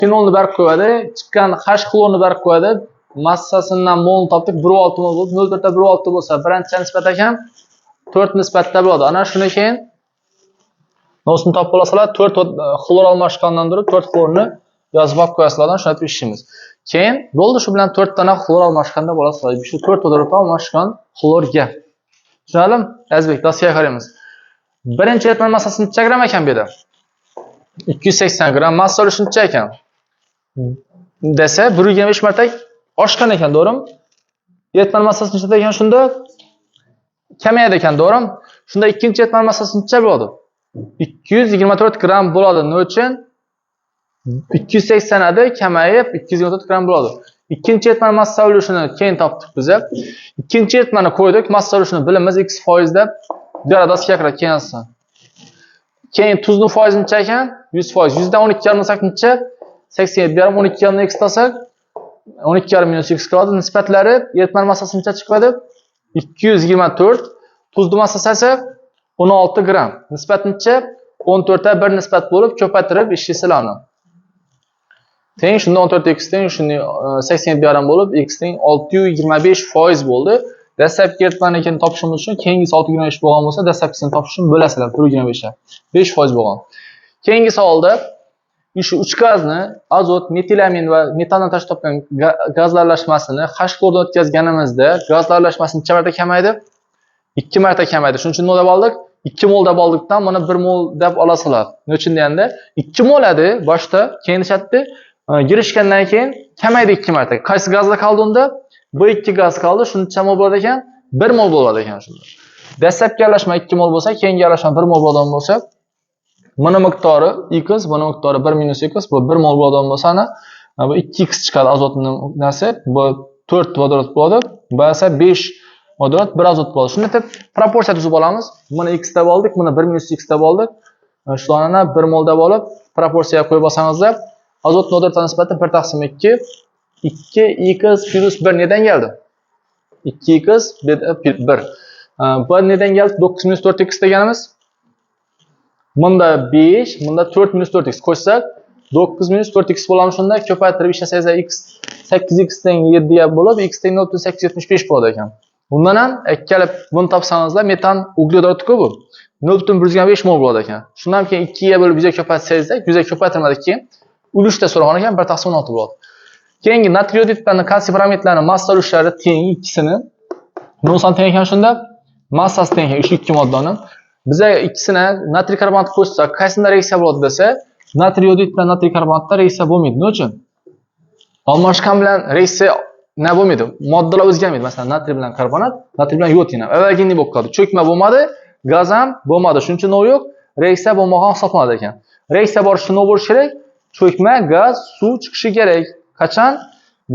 fenolni berib qo'yadi, chiqqan H xlorni berib qo'yadi. Massasidan molni topdik, 1,6 mol bo'ldi. 0,4 1,6 bo'lsa, birinchi nisbat ekan 4 nisbatda bo'ladi. Ana shundan keyin nosini topib olasizlar, 4 xlor almashgandan turib 4 xlorni yozib olib qo'yasizlar, shuni aytib ishimiz. Keyin bo'ldi, shu bilan 4 dona xlor almashganda bo'lasizlar. Shu 4 vodorod almashgan xlorga. Tushunarlimi? Azbek, dasiga qaraymiz. Birinchi eritma massasi necha gram ekan bu yerda? 280 gram. Massa ulushi necha ekan? Desa 1,5 marta oshgan ekan, to'g'rimi? Eritma massasi necha ekan shunda? Kamayadi ekan, to'g'rimi? Shunda ikkinchi eritma massasi necha bo'ladi? 224 gram bo'ladi. Nima uchun? 280 adi, kamayib 224 gram bo'ladi. Ikkinchi eritma massa ulushini keyin topdik biz. Ikkinchi eritmani qo'ydik, massa ulushini bilamiz x foizda. Gradasiga qarab kelsin. Keyin tuzning foizi necha ekan? 100%. 100 dan 12 olsak necha? 87 yarim 12 ni x olsak 12 yarim minus x qoladi. Nisbatlari eritma massasi necha chiqadi? 224. Tuzning massasi 16 gram. Nisbat necha? 14 ta 1 nisbat bo'lib ko'paytirib ishlaysizlarni. Teng shunda 14x teng shuni 87 yarim bo'lib x teng 625% bo'ldi. Dastlabki eritmanikini topishimiz uchun keyingi 625 bo'lgan bo'lsa, dastlabkisini topishni bo'lasizlar 1,25 ga. 5% bo'lgan. Keyingi savolda shu 3 gazni azot, metilamin va metandan tashib topgan gazlar aralashmasini H xlordan o'tkazganimizda gazlar aralashmasi necha marta kamaydi? 2 marta kamaydi. Shuning uchun nima deb oldik? 2 mol deb oldikdan mana 1 mol deb olasizlar. Nima uchun deganda 2 mol edi boshda, keyin shatdi girishgandan keyin kamaydi 2 marta. Qaysi gazlar qoldi unda? Bu 2 gaz qoldi. Shuni necha mol bo'lar ekan? 1 mol bo'lar ekan shunda. Dastlabki aralashma 2 mol bo'lsa, keyingi aralashma 1 mol bo'lgan bo'lsa, mana miqdori x, mana miqdori 1 minus x, bu 1 mol bo'lgan bo'lsa, ana bu 2x chiqadi azotning narsa, bu 4 vodorod bo'ladi, bu esa 5 vodorod, 1 azot bo'ladi. Shuni deb proporsiya tuzib olamiz. Mana x deb oldik, mana 1 minus x deb oldik. Shularni 1 mol deb olib, proporsiyaga qo'yib olsangizda, azot vodorod nisbati 1 taqsim 2 2x plus 1 nedan keldi? 2x 1. Bu nedan keldi? 9 minus 4x deganimiz. Bunda 5, bunda 4 minus 4x qo'shsak 9 minus 4x bo'ladi. Shunda ko'paytirib ishlasangiz x 8x teng 7 ga bo'lib x teng 0,875 bo'ladi ekan. Bundan ham ikkalib buni topsangizlar metan ugledodku bu 0,105 mol bo'ladi ekan. Shundan keyin 2 ga bo'lib 100 ga ko'paytsangiz, 100 ga ko'paytirmadik keyin ulushda so'ragan ekan 1/16 bo'ladi. Keyingi natriy yodidlarning kalsiy parametrlarini massa ulushlari teng ikkisini. No'san teng ekan shunda massasi teng ekan 2 moddani. Bizga ikkisini natriy karbonat qo'shsak, qaysida reaksiya bo'ladi desa, natriy yodid bilan natriy karbonatda reaksiya bo'lmaydi. Nima uchun? Almashgan bilan reaksiya nima bo'lmaydi? Moddalar o'zgarmaydi. Masalan, natriy bilan karbonat, natriy bilan yod yana. Avvalgidek bo'lib qoldi. Cho'kma bo'lmadi, gaz ham bo'lmadi. Shuning uchun nima yo'q? Reaksiya bo'lmagan hisoblanadi ekan. Reaksiya borishi nima bo'lishi kerak? Cho'kma, gaz, suv chiqishi kerak. Qachon?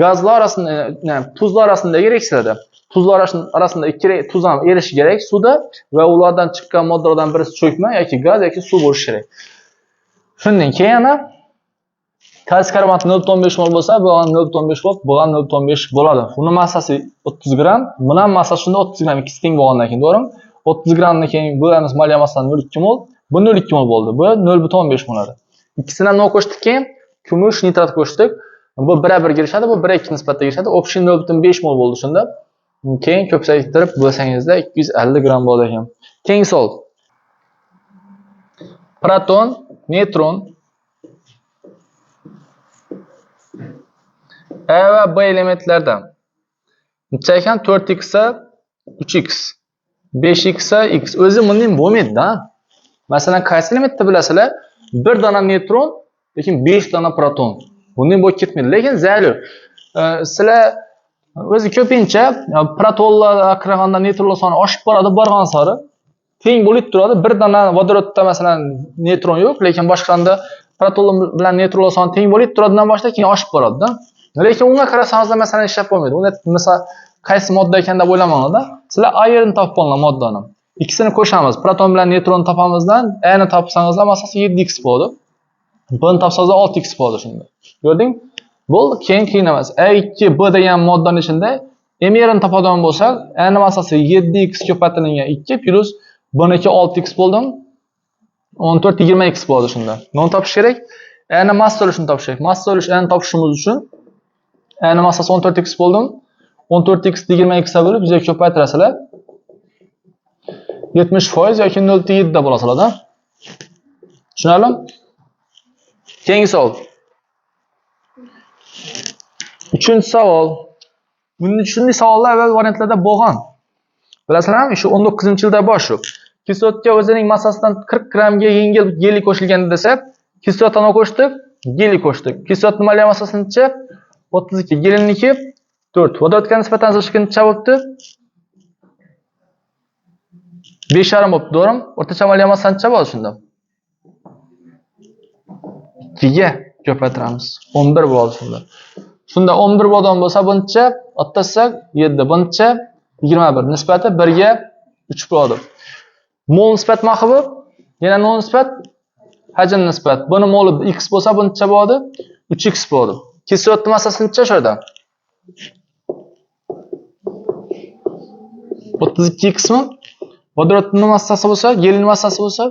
Gazlar orasida, tuzlar orasidagi reaksiyada. Tuzlar orasida ikki tuz ham erishi kerak suvda va ulardan chiqqan moddalardan birisi cho'kma yoki gaz yoki suv bo'lishi kerak. Shundan keyin yana kalsiy karbonat 0,15 mol bo'lsa, bu 0,15 volt, bu 0,15 bo'ladi. Uni massasi 30 gram, buni ham massasi shunda 30 gram ikkisi teng bo'lgandan keyin, to'g'rimi? 30 gramdan keyin bo'lamiz moliya massasi 0,2 mol, bu 0,2 mol bo'ldi. Bu 0,15 bo'ladi. Ikkisidan nima qo'shdik keyin? Kumush nitrat qo'shdik. Bu 1:1 girishadi, bu 1:2 nisbatda girishadi. Option 0,5 mol bo'ldi shunda. Keyin ko'paytirib bo'lsangizda 250 gram bo'ladi ekan. Keyingi savol. Proton, neutron A va B elementlardan necha ekan? 4x, 3x, 5x, x. O'zi bundan bo'lmaydi-da. Masalan, qaysi elementda bilasizlar? 1 dona neutron, lekin 5 dona proton. Bundan bo'lib ketmaydi. Lekin zarur. Sizlar o'zi ko'pincha protonlarga qaraganda neutronlar soni oshib borgan sari teng bo'lib turadi. Bir dona vodorodda masalan neutron yo'q, lekin boshqanda proton bilan neutronlar soni teng bo'lib turadidan boshlab keyin oshib boradi-da. Lekin unga qarasangizlar masalan ishlab bo'lmaydi. Uni masalan qaysi modda ekan deb o'ylamanglar-da. Sizlar ayrini topib olinglar moddani. Ikkisini qo'shamiz. Proton bilan neutron topamizdan A ni topsangizlar masalan 7x bo'ladi. B-ni topsangizlar 6x bo'ladi shunda. Ko'rding? Bo'ldi, keyin emas. A2 B degan moddaning ichida M-ni topadigan bo'lsak, A ni massasi 7x ko'paytirilgan 2 plus B niki 6x bo'ldi. 14 20x bo'ladi shunda. Nima topish kerak? E'ni massa ulushini topishak. Massa ulush E'ni topishimiz uchun E'ni massasi 14x bo'ldi. 14x 20x ga bo'lib yuzaga ko'paytirasizlar. 70% yoki 0.7 da bo'lasizlar. Tushunarlimi? Keyingi savol. 3-chi savol. Bunda shunday savollar avval variantlarda bo'lgan. Bilasizlarmi? Shu 19-yilda boshib kislotga o'zining massasidan 40 grammga yengil geliy qo'shilganda desa, kislotani qo'shdik, geliy qo'shdik. Kislot moliya massasincha 32, geliyniki 4. Vodorodga nisbatan zilishga necha bo'libdi? 5,5 bo'libdi, to'g'rimi? O'rtacha moliya massasi necha bo'ldi shunda? 2 ga ko'paytiramiz. 11 bo'ldi shunda. Shunda 11 bo'lgan bo'lsa, buncha o'ttasak 7, buncha 21. Nisbati 1 ga 3 bo'ldi. Mol nisbat mahvi, yana non nisbat, hajm nisbat. Buni moli x bo'lsa, buncha bo'ldi? 3x bo'ldi. Kislotning massasi necha shunda? 32x mi? Vodorodning massasi bo'lsa, geliyning massasi bo'lsa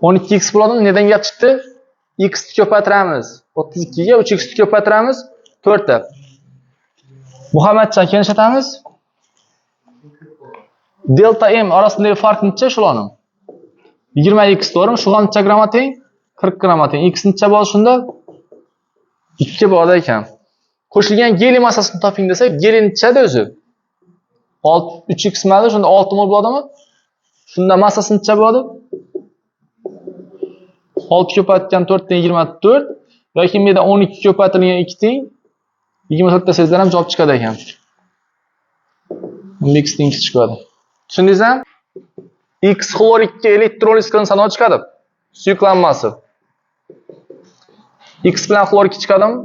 12x bo'ladi. Neden gap chiqdi? X ni ko'paytiramiz. 32 ga 3x ni ko'paytiramiz. 4 ta. Muhammadjon kelishamiz. Delta M orasidagi farq necha shularning? 20x to'g'rimi? Shu ham necha gramma teng? 40 gramma teng. X necha bo'ldi shunda? 2 bo'ldi ekan. Qo'shilgan geliy massasini toping desak, geliy nechada o'zi? 3x mali, shunda 6 mol bo'ladimi? Shunda massasi necha bo'ladi? 6 ko'paytirgan 4 teng 24 yoki menda 12 ko'paytirilgan 2 teng 24 desangizlar ham javob chiqadi ekan. X teng chiqadi. Tushundingizmi? X xlorikka elektroliz qilinsa nima chiqadi? Suyuqlanmasi. X bilan xlor 2 chiqadimi?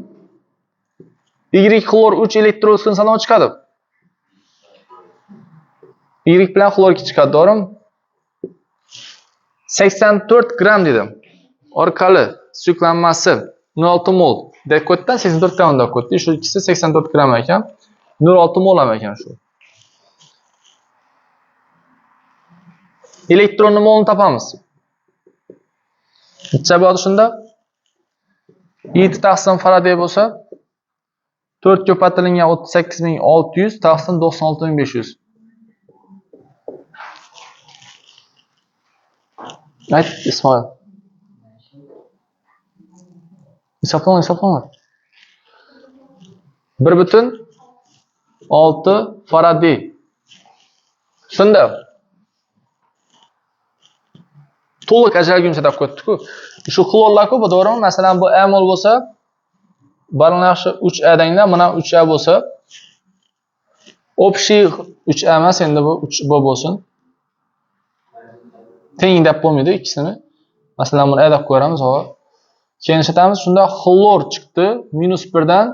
Y xlor 3 elektroliz qilinsa nima chiqadi? Y bilan xlor 2 chiqadi, to'g'rimi? 84 gram dedim. Orqali suyuqlanmasi 0.6 mol. Dekotdan 84 gram da ko'tdi. Shu ikkisi 84 gram ekan. 0.6 mol ham ekan shu. Elektronning molini topamiz. Necha bo'ladi shunda? 7 taqsim Faraday bo'lsa 4 ko'paytirilgan 38600 taqsim 96500. Ayt Ismoil. Hisoblama. 1,6 Faraday. Shunda to'liq ajalguncha deb ko'tdik-ku. Shu xlorlar ko'p, to'g'rimi? Masalan, bu A mol bo'lsa, barning yaxshi 3A danglar, mana 3A bo'lsa, общий 3A emas, endi bu 3B bo'lsin. Teng deb bo'lmaydi ikkisini. Masalan, buni A deb qo'yamiz, hozir. Keyin ishlatamiz. Shunda xlor chiqdi, -1 dan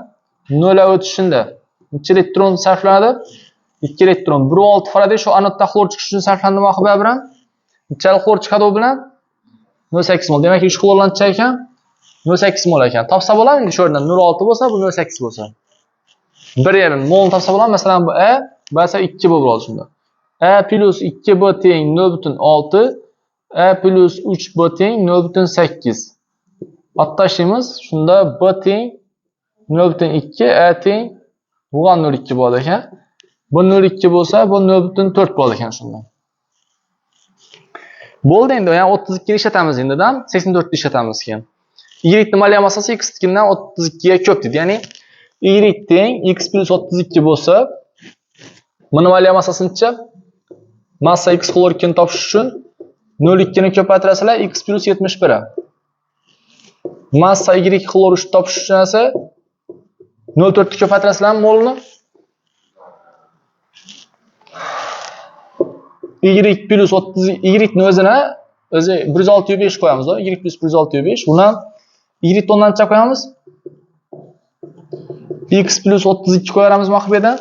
0 ga o'tishinde. Necha elektron sarflanadi? 2 elektron. 1,6 Faraday shu anodda xlor chiqish uchun sarflandimi axir bilan? Nechalik xlor chiqadi u bilan? 0,8 mol. Demak, ish xlorlar necha ekan? 0,8 mol ekan. Topsa bo'ladimi? Shu yerdan 0,6 bo'lsa, bu 0,8 bo'lsa. 1,5 mol topsa bo'ladimi? Masalan, bu A bo'lsa 2 bo'ladi shunda. A plus 2B teng 0,6, A plus 3B teng 0,8. Attashimiz shunda B teng 0,2, A teng bu ham 0,2 bo'ladi ekan. Bu 0,2 bo'lsa, bu 0,4 bo'ladi ekan shunda. Bo'ldi endi, yani 32 ni ishlatamiz endidan 84 ni ishlatamiz keyin. Y ning moliya massasi x tikindan 32 ga ko'p dedi. Ya'ni y teng x plus 32 bo'lsa, buni moliya massasi necha? Massa x xlor 2 ni topish uchun 0,2 ni ko'paytirasizlar, x plus 71. Massa y xlor 3 topish uchun esa 0,4 ni ko'paytirasizlar molni. Y plus 30 y ni o'zini 165 qo'yamiz, y plus 165. Buni y o'ndan necha qo'yamiz? X plus 32 qo'yamiz mahbiyadan.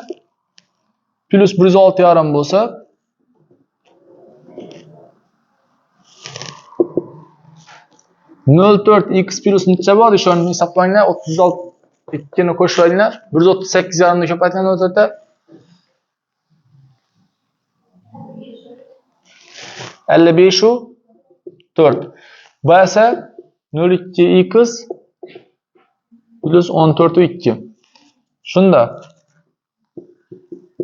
Plus 106,5 bo'lsa 0,4 x plus necha bo'ldi? Shuni hisoblanglar. 36 ni qo'shinglar. 138,5 ni ko'paytirgan 0,4 da 55 u 4. Bu esa 0,2x plus 14/2. Shunda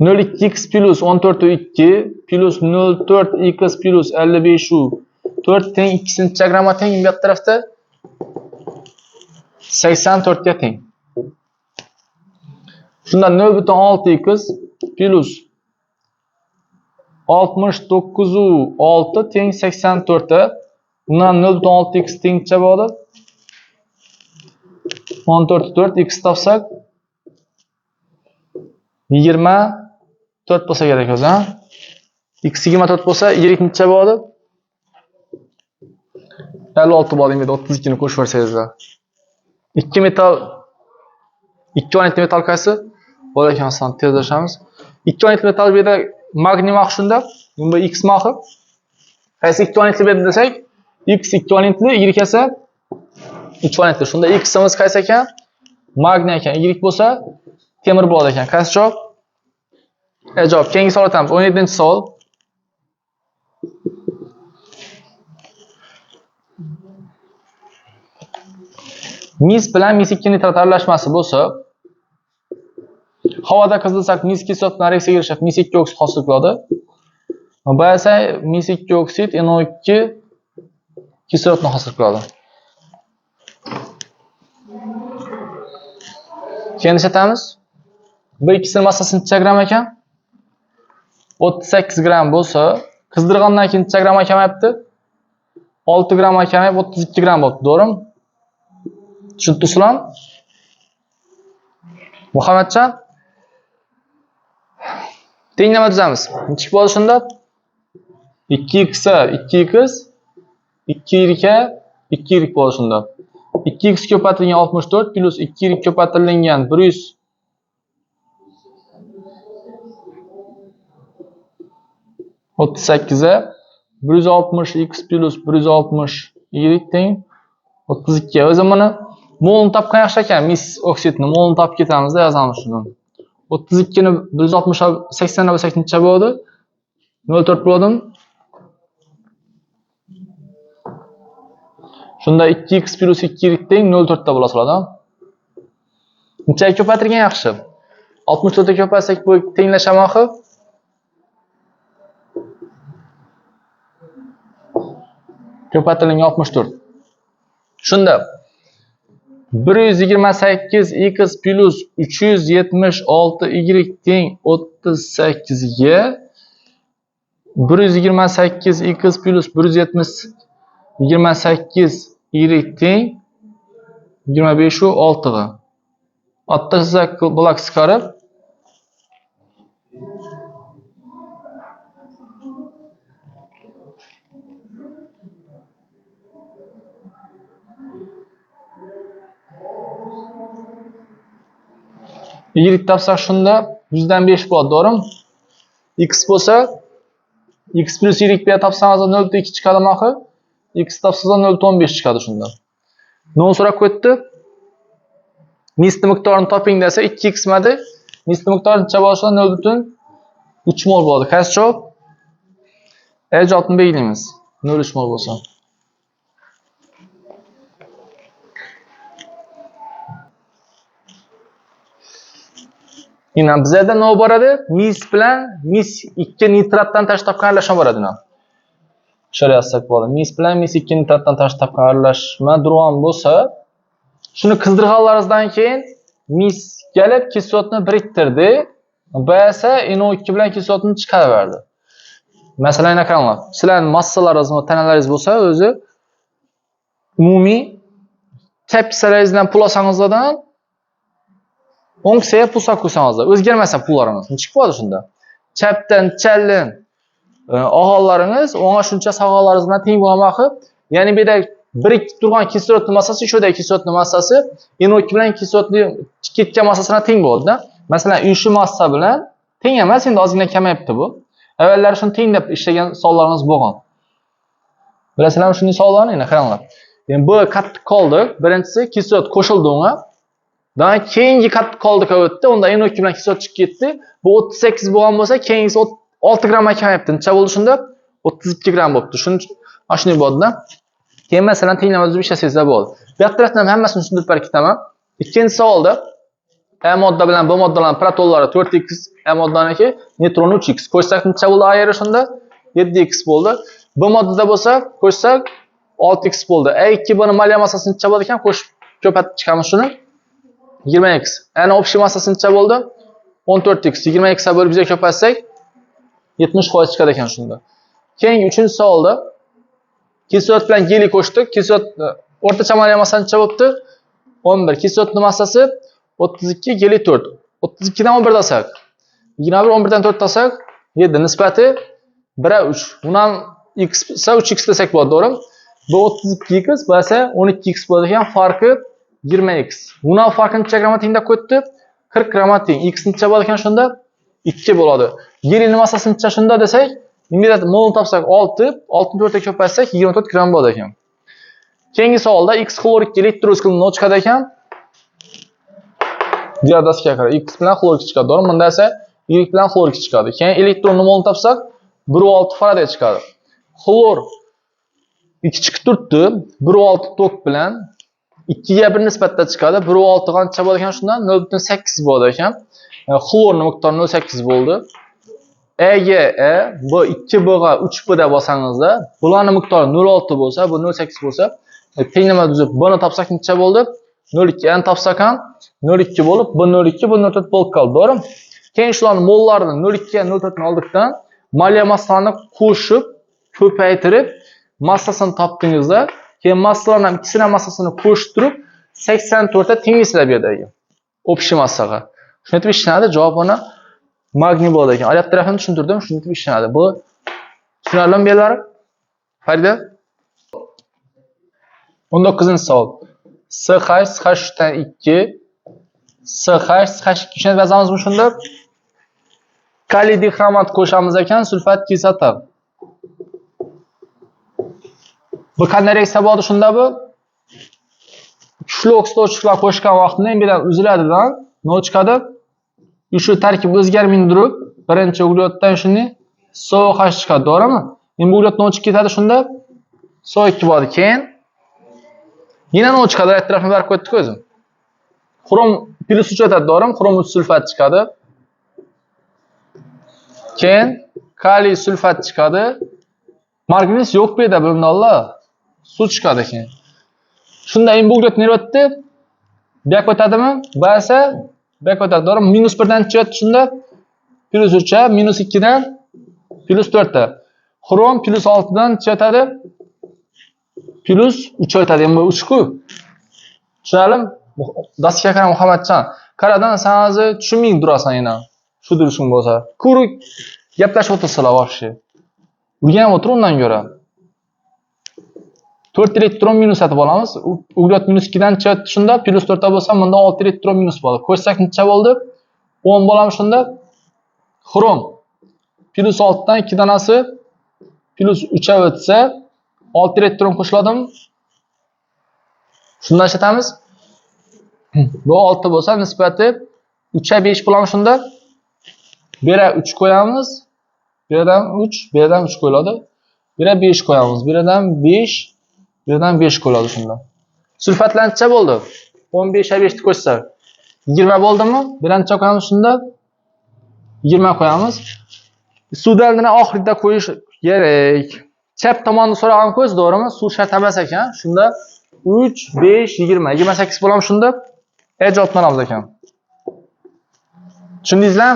0,2x plus 14/2 plus 0,4x plus 55/4 teng ikkisinchi diagramma teng bu tarafda 84 ga teng. Shunda 0,6x plus 69/6 teng 84 ta. Bundan 0,6x tengcha bo'ladi. 14/4 x topsak 24 bo'lsa kerak o'zi. X 24 bo'lsa y necha bo'ladi? 56 bo'ladi. Endi 32 ni qo'shib bersangizlar. 2 metal 2 valentli metal qaysi? Bo'lar ekan aslida tezlashamiz. 2 valentli metal bu yerda magniy maqi shunda, bu x maqi. Qaysi 2 valentli berdi desak, x 2 valentli, y esa 3 valentli. Shunda x'imiz qaysi ekan? Magniy ekan. Y bo'lsa temir bo'ladi ekan. Qaysi javob? Javob. Keyingi savol o'tamiz. 17-savol. Mis bilan mis 2 nitrat aralashmasi bo'lsa, havoda qizilsak mis kislot bilan reaksiyaga erishib mis 2 oksid hosil qiladi. Bu esa mis 2 oksid NO2 kislotni hosil qiladi. Keyin ishlatamiz. Bu ikkisining massasi necha gram ekan? 38 gram bo'lsa, qizdirgandan keyin necha gram kamayapti? 6 gram kamayib 32 gram bo'ldi, to'g'rimi? Tushundingizmi? Muhammadjon, tenglama tuzamiz. Nechik bo'ldi shunda? 2x 2x 2y 2y bo'ldi shunda. 2x ko'paytirilgan 64 plus 2y ko'paytirilgan 138 ga 160x plus 160y teng 32. O'zi mana molni topgan yaxshi ekan. Mis oksidni molni topib ketamiz da yozamiz shuni. 32 ni 160 80 ga bo'lsak necha bo'ladi? 0,4 bo'ladimi? Shunda 2x plus 2y teng 0,4 ta bo'la soladi. Nechaga ko'paytirgan yaxshi? 64 ga ko'paytirsak bu tenglashamoqi ko'paytirilgan 64. Shunda 128x plus 376y teng 38 ga 128x plus 128y teng 25/6 ga. Attasak bo'lak chiqarib y topsak shunda 100dan 5 bo'ladi, to'g'rimi? X bo'lsa x plus y bilan topsangiz 0,2 chiqadi maqi. X topsangiz 0,15 chiqadi shunda. Nima so'rab ketdi? Misni miqdorini toping desa 2x madi. Misni miqdori necha bo'lsa 0,3 mol bo'ladi. Qaysi javob? Javobni belgilaymiz. 0,3 mol bo'lsa. Yine bizlarda ne boradi? Mis bilan mis 2 nitratdan tashlab topgan aralashma boradi. Shunday yozsak bo'ladi. Mis bilan mis 2 nitratdan tashlab topgan aralashma durvan bo'lsa, shuni qizdirganlaringizdan keyin mis kelib kislotni biriktirdi. Bu esa NO2 bilan kislotni chiqarib Masalan, qaranglar. Sizlarning massalaringiz va tanalaringiz bo'lsa, o'zi umumiy kapsalaringizdan pul olsangizdan o'ngsiga pul qo'ysangizlar, o'zgarmasa pullaringiz. Nechik bo'ladi shunda? Chapdan challin og'onlaringiz o'ng'a shuncha sag'onlaringiz bilan teng bo'lmoqi. Ya'ni bu yerda birikib turgan kislotning massasi, shunday kislotning massasi NO2 bilan kislotning ketgan massasiga teng bo'ladi-da. Masalan, shu massa bilan teng emas, endi ozgina kamayibdi bu. Avvallari shuni teng deb ishlagan sonlarimiz bo'lgan. Bilasizlarmi shunday sonlarni? Endi qaranglar. Yani bu qattiq qoldi. Birinchisi kislot qo'shildi unga. Daha keyingi qattiq qoldiga o'tdi. Unda NO2 bilan kislot chiqib ketdi. Bu 38 bo'lgan bo'lsa, keyingisi 6 gram kamayibdi. Necha bo'ldi shunda? 32 gram bo'libdi. Shunday bo'ldi-da. Keyin masalan tenglama tuzib ishlasangizlar bo'ldi. Bu yoq tarafdan ham hammasini tushuntirib berib ketaman. Ikkinchi savolda A modda bilan B moddalarning protonlari 4x, A moddaniki neytroni 3x. Qo'shsak necha bo'ldi ayri shunda? 7x bo'ldi. B moddada bo'lsa, qo'shsak 6x bo'ldi. A2 buni molekula massasi necha bo'ldi ekan? Qo'shib ko'paytirib chiqamiz shuni. 20x. Ana общий massasi necha bo'ldi? 14x. 20x ga bo'lib bizga ko'paytsak 70% chiqadi ekan shunda. Keyingi 3-savolda kislorod bilan geliy qo'shdik. Kislorod o'rtacha molekula massasi necha bo'libdi? 11. Kislorodning massasi 32, geliy 4. 32 dan 11 olsak, 21 11 dan 4 olsak 7. Nisbati 1:3. Bundan x esa 3x desak bo'ladi, to'g'rimi? Bu 32x, bu esa 12x bo'ladi ekan, farqi 20x. Bundan farqini necha gramma teng deb qo'yibdi? 40 gramma teng. X necha bo'ladi ekan shunda? 2 bo'ladi. Geliyning massasi necha shunda desak, inglizda molni topsak 6, 6ni 4 ga ko'paytsak 24 gram bo'ladi ekan. Keyingi savolda x xlorik elektroskel nol chiqadi ekan. Diodasiga qarab x bilan xlorik chiqadi. To'g'ri, bunda esa y bilan xlorik chiqadi. Keyin elektronning molni topsak 1.6 farad chiqadi. Xlor 2 chiqib turibdi. 1.6 tok bilan 2 ga 1 nisbatda chiqadi. 1.6 qancha bo'ladi ekan shundan? 0.8 bo'ladi ekan. Xlorning miqdori 0.8 bo'ldi. A ga A, B 2 B ga 3 B deb olsangizda, bularning miqdori 0.6 bo'lsa, bu 0.8 bo'lsa, tenglama tuzib B ni topsak necha bo'ldi? 0.2. Ani topsak ham 0.2 bo'lib, B 0.2, B 0.4 bo'lib qoldi, to'g'rimi? Keyin shularning mollarini 0.2 ga 0.4 ni oldikdan molekula massalarini qo'shib, ko'paytirib, massasini topdingizda, keyin massalarning ikkisining massasini qo'shtirib 84 ta tenglislar beradi. Общий massaga. Shuni aytib ishlanadi, javobini magniy bo'ladi ekan. Oyoq tarafini tushuntirdim, shuni aytib ishlanadi. Bu tushunarlimi belar? Farida? 19-savol. SH SH dan 2 SH SH2 shuni yozamizmi shunda? Kaliy dixromat qo'shamiz ekan, sulfat kislota. Bu qanday reaksiya bo'ladi shunda bu? Kuchli oksidovchilar qo'shgan vaqtda ham bilan uziladidan nol chiqadi. Shu tarkib o'zgarmay turib, birinchi ugletdan shuni SOH chiqadi, to'g'rimi? Endi bu uglet nol chiqib ketadi shunda SO2 bo'ladi. Keyin yana nol chiqadi, atrofini barib qo'ydik o'zim. Xrom plus 3 o'tadi, to'g'rimi? Xrom 3 sulfat chiqadi. Keyin kaliy sulfat chiqadi. Marganis yo'q bu yerda bunda Allah. Suv chiqadi keyin. Shunda endi bu uglet nima o'tdi? Bak o'tadimi? Bo'lsa bak o'tadi, to'g'rimi? Minus 1 dan chiqadi shunda. Plus 3 ga, minus 2 dan plus 4 ta. Xrom plus 6 dan chiqadi. Plus 3 o'tadi. Endi 3 ku. Tushunarlimi? Dastiga qarang Muhammadjon. Qaradan sen hozir tushunmay turasan yana. Shu durishing bo'lsa. Ko'rik gaplashib o'tirsalar vaqti. Urgan o'tir undan ko'ra. 4 elektron minus atib olamiz. Uglet minus 2 dan chiqadi shunda, plus 4 ta bo'lsa, bunda 6 elektron minus bo'ladi. Qo'shsak necha bo'ldi? 10 bo'ladi shunda. Xrom plus 6 dan 2 danasi plus 3 ga o'tsa, 6 elektron qo'shiladimi? Shundan aytamiz. Bu 6 bo'lsa, nisbati 3 ga 5 bo'ladi shunda. Bu yerga 3 qo'yamiz. Bu yerdan 3, bu yerdan 3 qo'yiladi. Bu yerga 5 qo'yamiz. Bu yerdan 5, bu yerdan 5 qo'yiladi shunda. Sulfatlar necha bo'ldi? 15 ga 5 ni qo'shsak 20 bo'ldimi? Bu yerdan necha qo'yamiz shunda? 20 qo'yamiz. Suvdan oxirida qo'yish kerak. Chap tomonni so'ragan ko'z, to'g'rimi? Suv shart emas ekan. Shunda 3, 5, 20, 28 bo'ladi shunda. Javobni olamiz ekan. Tushundingizmi?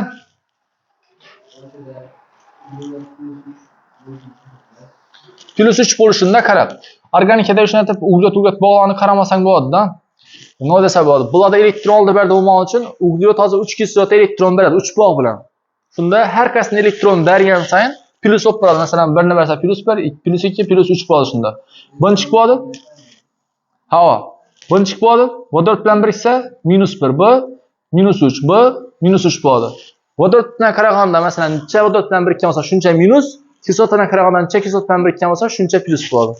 Plus 3 bo'lishunda qarab. Organikada shuni aytib, uglet bog'larni qaramasang bo'ladi-da. Nima desa bo'ladi? Bularda elektron oldi berdi bo'lmog'i uchun uglet hozir 3 kislorod elektron beradi 3 bog' bilan. Shunda har qasini elektron bergan sayin plus bo'lib boradi. Masalan, 1 ni bersa plus 1, plus 2, plus 3 bo'ladi shunda. Bunchik bo'ladi. Havo. Bunchik bo'ladi. Vodorod bilan biriksa minus 1 bu, minus 3 bu, minus 3 bo'ladi. Vodorod bilan qaraganda masalan, necha vodorod bilan birikkan bo'lsa, shuncha minus, kislotadan qaraganda necha kislorod bilan birikkan bo'lsa, shuncha plus bo'ladi.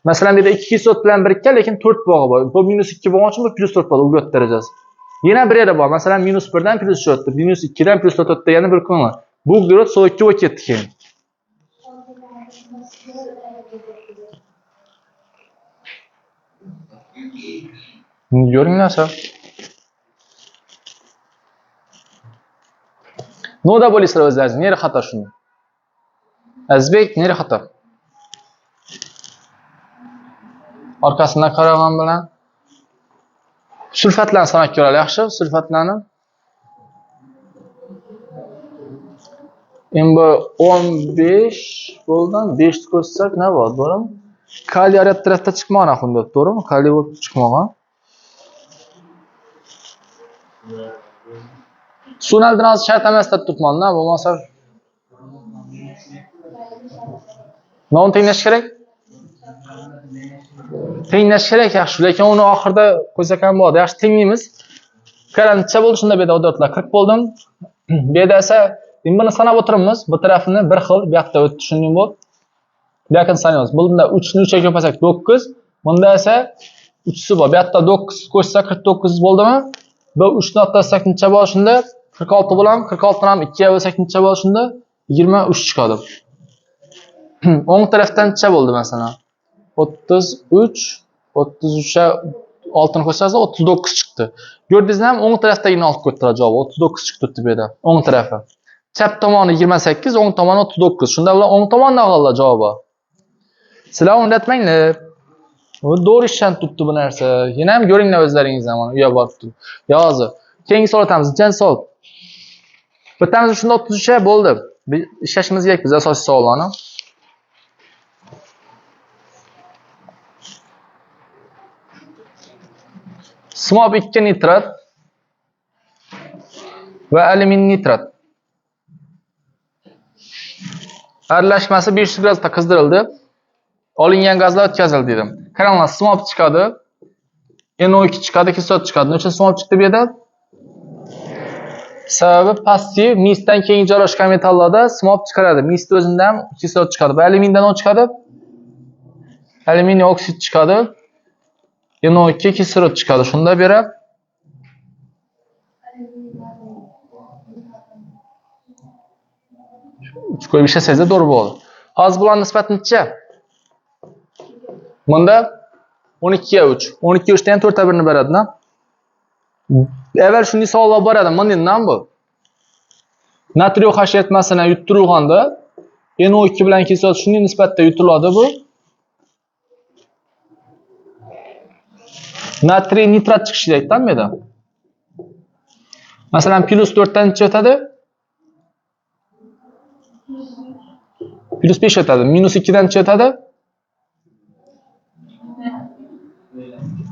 Masalan, bu yerda 2 kislorod bilan birikkan, lekin 4 bog'i bor. Bu minus 2 bo'lgani uchun bu plus 4 bo'ladi uglet darajasi. Yana bir yerda bor. Masalan, minus 1 dan plus 4 o'tdi, minus 2 dan plus 4 o'tdi, yana bir ko'ngil. Bu uglet SO2 bo'lib ketdi keyin. Ko'ringlarsa. Noda bo'lisizlar o'zlaringiz. Neri xato shuni? Azbek, neri xato? Orqasidan qaragan bilan sulfatlarni sanab ko'raylik, yaxshi? Sulfatlarni. Endi 15 bo'ldi. 5 ko'rsak nima bo'ladi, to'g'rimi? Kaliy arab tarafda chiqmoqda xunda, to'g'rimi? Kaliy bo'lib chiqmoqda. Sunaldan hozir shart emasda tutmanda, bo'lmasa non tenglash kerak. Tenglash kerak yaxshi, lekin uni oxirida qo'ysak ham bo'ladi. Yaxshi tenglaymiz. Qarancha bo'ldi shunda bu yerda odotlar 40 bo'ldim. Bu yerda esa buni sanab o'tiramiz. Bu tarafini bir xil, bu yoqda o'tdi, shunday bo'ldi. Bu yoqni sanaymiz. Bunda 3 ni 3 ga ko'paysak 9. Bunda esa 3 si bor. Bu yoqda 9 qo'shsak 49 bo'ldimi? Bu 3 ni o'ttirsak necha bo'ladi shunda? 46 bo'lam. 46 ni ham 2 ga bo'lsak necha bo'ladi shunda? 23 chiqadi. O'ng tarafdan necha bo'ldi masalan? 33 ga 6 ni qo'shsangiz 39 chiqdi. Ko'rdingizmi? O'ng tarafdagini olib ko'tdilar javob. 39 chiqdi bu yerda. O'ng tarafi. Chap tomoni 28, o'ng tomoni 39. Shunda ular o'ng tomondan olganlar javobi. Sizlar o'nglatmanglar. Bu to'g'ri ishdan tutdi bu narsa. Yana ham ko'ringlar o'zlaringiz ham uya borib turib. Yozib. Keyingi savol o'tamiz. Jan savol. Bittamiz shunda 33 ga bo'ldi. Ishlashimiz kerak biz asosiy savollarni. Smob 2 nitrat va alyumin nitrat aralashmasi 500 gradusda qizdirildi. Olingan gazlar o'tkazildi dedim. Qaranglar, smob chiqadi. NO2 chiqadi, kislorod chiqadi. Nechta smob chiqdi bu yerda? Sababi passiv misdan keyin joylashgan metallarda smob chiqaradi. Misda o'zida ham kislorod chiqadi. Va alyumindan nima chiqadi? Alyuminiy oksid chiqadi. NO2 kislorod chiqadi. Shunda beri uch qo'yib ishlasangiz to'g'ri bo'ladi. Hozir bularning nisbati necha? Bunda 12 ga 3. 12 ga 3 dan 4 ta 1 ni beradi-da. Avval shunday savollar bor edi. Mana nima bu? Natriy OH etmasini yuttirilganda NO2 bilan kislorod shunday nisbatda yutiladi bu. Natriy nitrat chiqishi kerakdan bu yerda. Masalan, +4 dan necha o'tadi? +5 o'tadi. -2 dan necha o'tadi?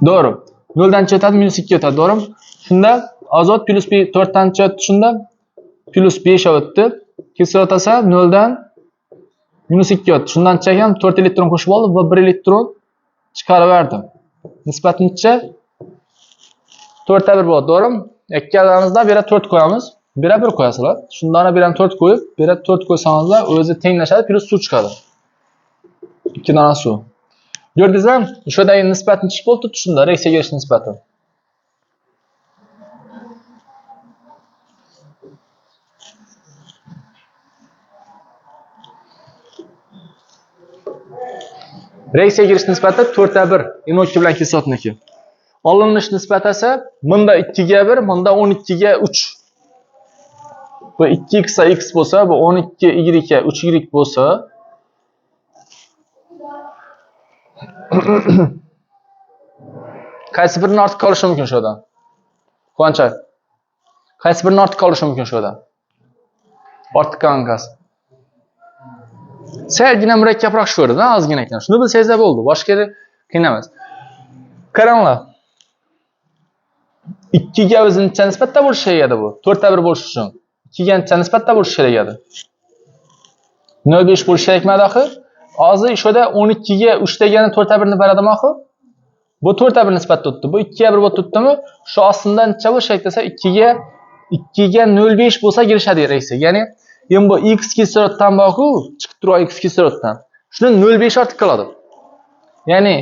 To'g'ri. 0 dan necha o'tadi? -2 o'tadi, to'g'rimi? Shunda azot +4 dan necha o'tdi shunda? +5 o'tdi. Kislorod esa 0 dan -2 o'tdi. Shundan necha ekan? 4 elektron qo'shib oldi va 1 elektron chiqarib berdi. Nisbat necha? 4 ta 1 bo'ladi, to'g'rimi? Ikkalamizdan beri 4 qo'yamiz. Biri 1 qo'yasizlar. Shundan beri ham 4 qo'yib, biri 4 qo'ysangizlar, o'zi tenglashadi, plus suv chiqadi. 2 dona suv. Ko'rdingizmi? O'shadagi nisbat necha bo'ldi shunda reaksiyaga kirish nisbati. Reaksiyaga kirish nisbati 4 ta 1, NO2 bilan kislorodniki. Olinish nisbati esa bunda 2 ga 1, bunda 12 ga 3. Bu 2x x bo'lsa, bu 12y ga 3y bo'lsa, qaysi birini ortga olishi mumkin shu yerdan? Qancha? Qaysi birini ortga olishi mumkin shu yerdan? Ortga qanqasi? Salgina murakkabroq shu yerda, ozgina ekan. Shuni bilsangiz bo'ldi, boshqa qiyin emas. Qaranglar. 2 ga o'zi necha nisbatda bo'lishi kerak edi bu? 4 ta 1 bo'lishi uchun. 2 ga necha nisbatda bo'lishi kerak edi? 0,5 bo'lishi kerakmi axir? Hozir shoda 12 ga 3 degani 4 ta 1 ni beradimi axir? Bu 4 ta 1 nisbatda o'tdi. Bu 2 ga 1 bo'lib o'tdimi? Shu ostidan necha bo'lishi kerak desa 2 ga 0,5 bo'lsa girishadi reaksiya. Ya'ni bu x kisloroddan bor-ku, chiqib turgan x kisloroddan. Shuni 0,5 ortib qoladi. Ya'ni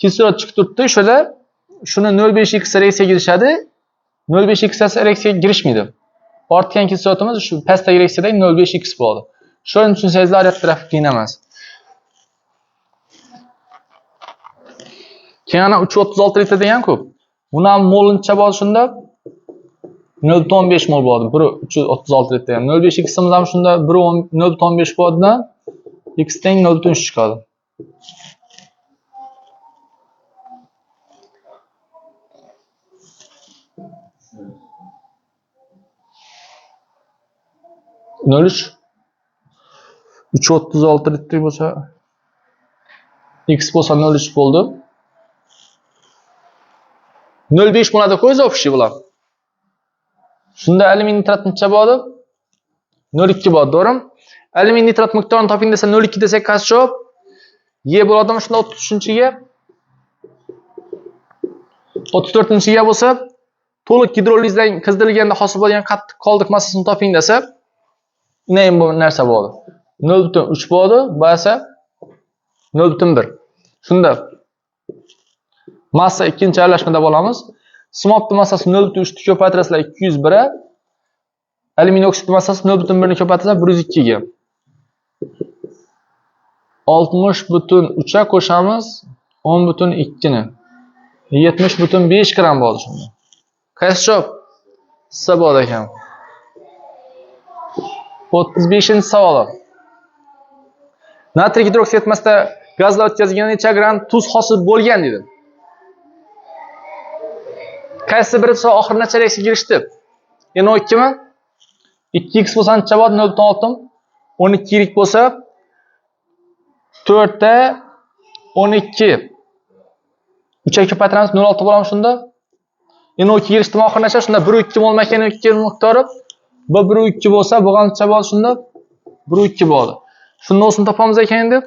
kislorod chiqib turibdi, shoda shuni 0,5x reaksiyaga girishadi. 0,5x reaksiyaga girishmaydi. Ortgan kislorodimiz shu pastdagi reaksiyadagi 0,5x bo'ladi. Shuning uchun sizlar arab tarafı qiyin emas. Keyin 336 litr degan ko'p. Buni ham moluncha bor shunda 0.15 mol bo'ladi. 1.336 litr ham. 0.5 ximiz ham shunda 0.15 bo'ladidan x teng 0.3 chiqadi. Nol üç. 3.36 litr bo'lsa x bo'lsa 0.3 bo'ldi. 0.5 bo'ladi qo'ysa o'pishi bular. Shunda alyumin nitrat necha bo'ladi? 0.2 bo'ladi, to'g'rimi? Alyumin nitrat miqdorini toping desa 0.2 desak qaysi javob? Y bo'ladimi shunda 33-ga? 34-ga bo'lsa, to'liq gidrolizdan qizdirilganda hosil bo'lgan qattiq qoldiq massasini toping desa, nima bu narsa bo'ladi? 0.3 bo'ladi, bo'lsa 0.1. Shunda massa ikkinchi aralashmada bo'lamiz. Simobni massasi 0.3 ni ko'paytirasizlar 201 ga. Alyumin oksid massasi 0.1 ni ko'paytirasizlar 102 ga. 60.3 ga qo'shamiz 10.2 ni. 70.5 gram bo'ldi shunda. Qaysi javob? S bo'ldi ekan. 35-savol. Natriy gidroksid etmasida gazlar o'tkazilgan necha gram tuz hosil bo'lgan dedi. Qaysi birisi oxir necha reaksiyaga kirishdi? NO2 mi? 2x bo'lsa necha bo'ladi? 0.6. 12 yirik bo'lsa 4 ta 12. 3 ga ko'paytiramiz 0.6 bo'ladi shunda. NO2 kirishdi oxir necha? Shunda 1.2 mol ekan NO2 miqdori. Bu 1.2 bo'lsa, bu qancha bo'ladi shunda? 1.2 bo'ladi. Shunda o'sini topamiz ekan endi.